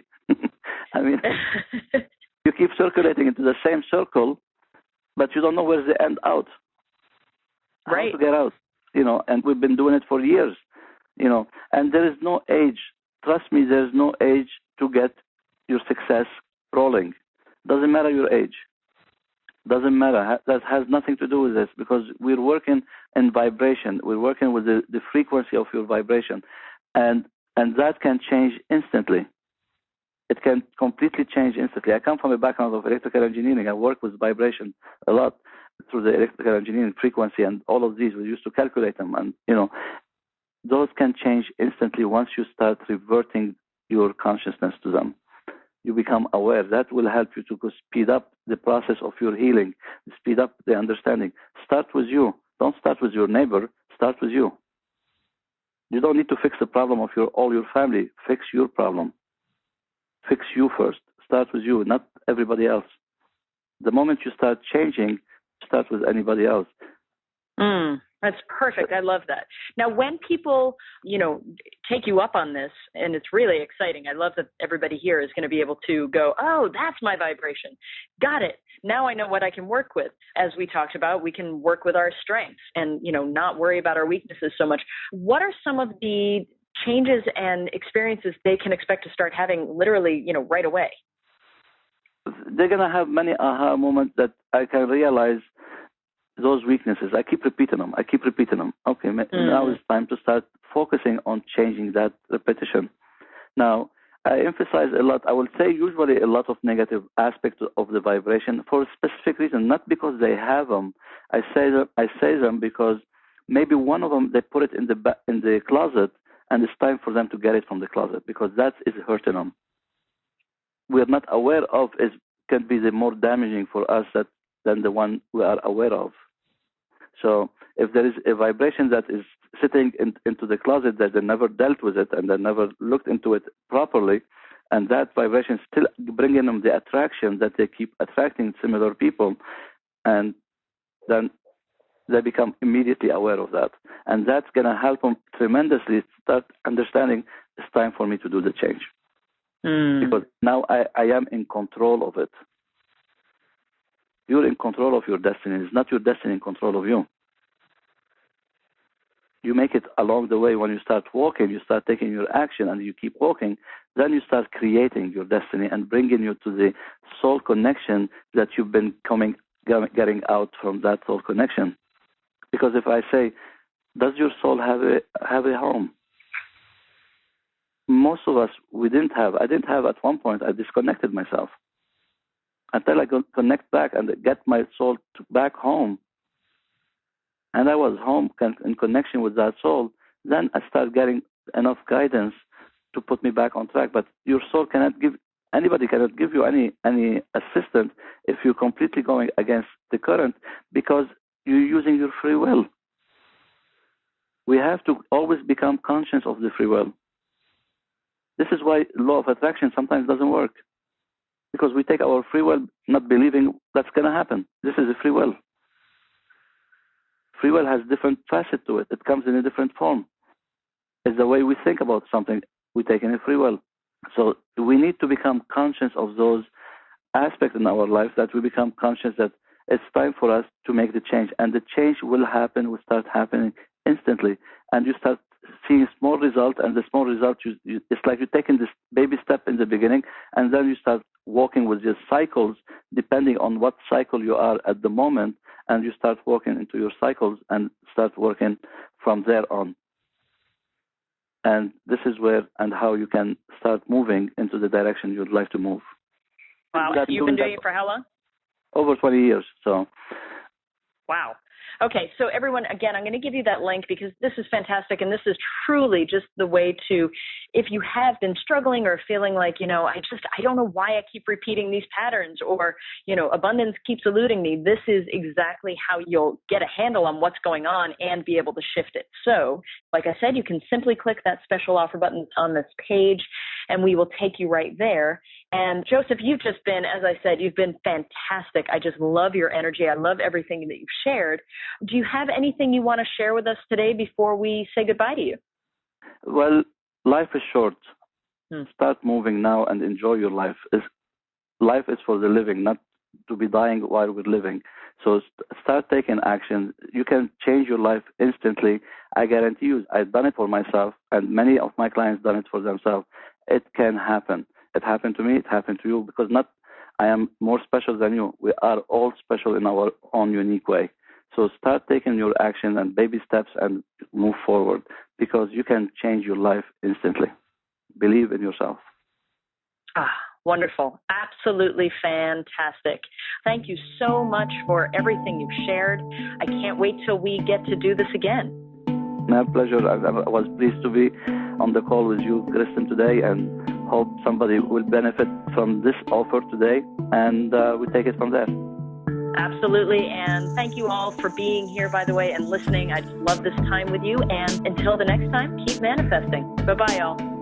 S2: I mean, you keep circulating into the same circle, but you don't know where's the end out.
S1: Right.
S2: How to get out, and we've been doing it for years, and there is no age. Trust me, there's no age to get your success rolling. Doesn't matter your age. Doesn't matter. That has nothing to do with this because we're working in vibration. We're working with the frequency of your vibration. And that can change instantly. It can completely change instantly. I come from a background of electrical engineering. I work with vibration a lot through the electrical engineering frequency and all of these. We used to calculate them. And, those can change instantly once you start reverting your consciousness to them. You become aware. That will help you to speed up the process of your healing, speed up the understanding. Start with you. Don't start with your neighbor. Start with you. You don't need to fix the problem of all your family. Fix your problem. Fix you first. Start with you, not everybody else. The moment you start changing, start with anybody else.
S1: That's perfect. I love that. Now, when people, take you up on this, and it's really exciting. I love that everybody here is going to be able to go, oh, that's my vibration. Got it. Now I know what I can work with. As we talked about, we can work with our strengths and, not worry about our weaknesses so much. What are some of the changes and experiences they can expect to start having literally, right away?
S2: They're going to have many aha moments that I can realize those weaknesses. I keep repeating them. Okay, now it's time to start focusing on changing that repetition. Now, I emphasize a lot. I will say usually a lot of negative aspects of the vibration for a specific reason, not because they have them. I say them because maybe one of them they put it in the closet, and it's time for them to get it from the closet because that is hurting them. We're not aware of can be the more damaging for us than the one we are aware of. So if there is a vibration that is sitting into the closet that they never dealt with it and they never looked into it properly, and that vibration is still bringing them the attraction that they keep attracting similar people, and then they become immediately aware of that. And that's going to help them tremendously start understanding it's time for me to do the change. Because now I am in control of it. You're in control of your destiny. It's not your destiny in control of you. you make it along the way. When you start walking, you start taking your action and you keep walking, then you start creating your destiny and bringing you to the soul connection that you've been getting out from that soul connection. Because if I say, does your soul have a home? Most of us, we didn't have. I didn't have at one point. I disconnected myself until I could connect back and get my soul back home. And I was home in connection with that soul. Then I started getting enough guidance to put me back on track. But your soul anybody cannot give you any assistance if you're completely going against the current, because you're using your free will. We have to always become conscious of the free will. This is why law of attraction sometimes doesn't work, because we take our free will not believing that's going to happen. This is a free will. Free will has different facets to it. It comes in a different form. It's the way we think about something we take in a free will. So we need to become conscious of those aspects in our life, that we become conscious that it's time for us to make the change. And the change will start happening instantly. And you start seeing small results, and the small results, it's like you're taking this baby step in the beginning, and then you start walking with your cycles, depending on what cycle you are at the moment, and you start walking into your cycles and start working from there on. And this is where and how you can start moving into the direction you'd like to move.
S1: Wow. You've been doing it for how long?
S2: Over 20 years. So.
S1: Wow. Okay, so everyone, again, I'm going to give you that link because this is fantastic, and this is truly just the way to, if you have been struggling or feeling like, I don't know why I keep repeating these patterns, or, abundance keeps eluding me, this is exactly how you'll get a handle on what's going on and be able to shift it. So, like I said, you can simply click that special offer button on this page, and we will take you right there. And Joseph, you've just been, as I said, you've been fantastic. I just love your energy. I love everything that you've shared. Do you have anything you want to share with us today before we say goodbye to you?
S2: Well, life is short. Start moving now and enjoy your life. Life is for the living, not to be dying while we're living. So start taking action. You can change your life instantly. I guarantee you, I've done it for myself, and many of my clients done it for themselves. It can happen. It happened to me. It happened to you, because I am more special than you. We are all special in our own unique way. So start taking your action and baby steps and move forward, because you can change your life instantly. Believe in yourself.
S1: Wonderful. Absolutely fantastic. Thank you so much for everything you've shared. I can't wait till we get to do this again.
S2: My pleasure. I was pleased to be on the call with you, Kristen, today, and hope somebody will benefit from this offer today, and we take it from there.
S1: Absolutely. And thank you all for being here, by the way, and listening. I love this time with you. And until the next time, keep manifesting. Bye-bye, y'all.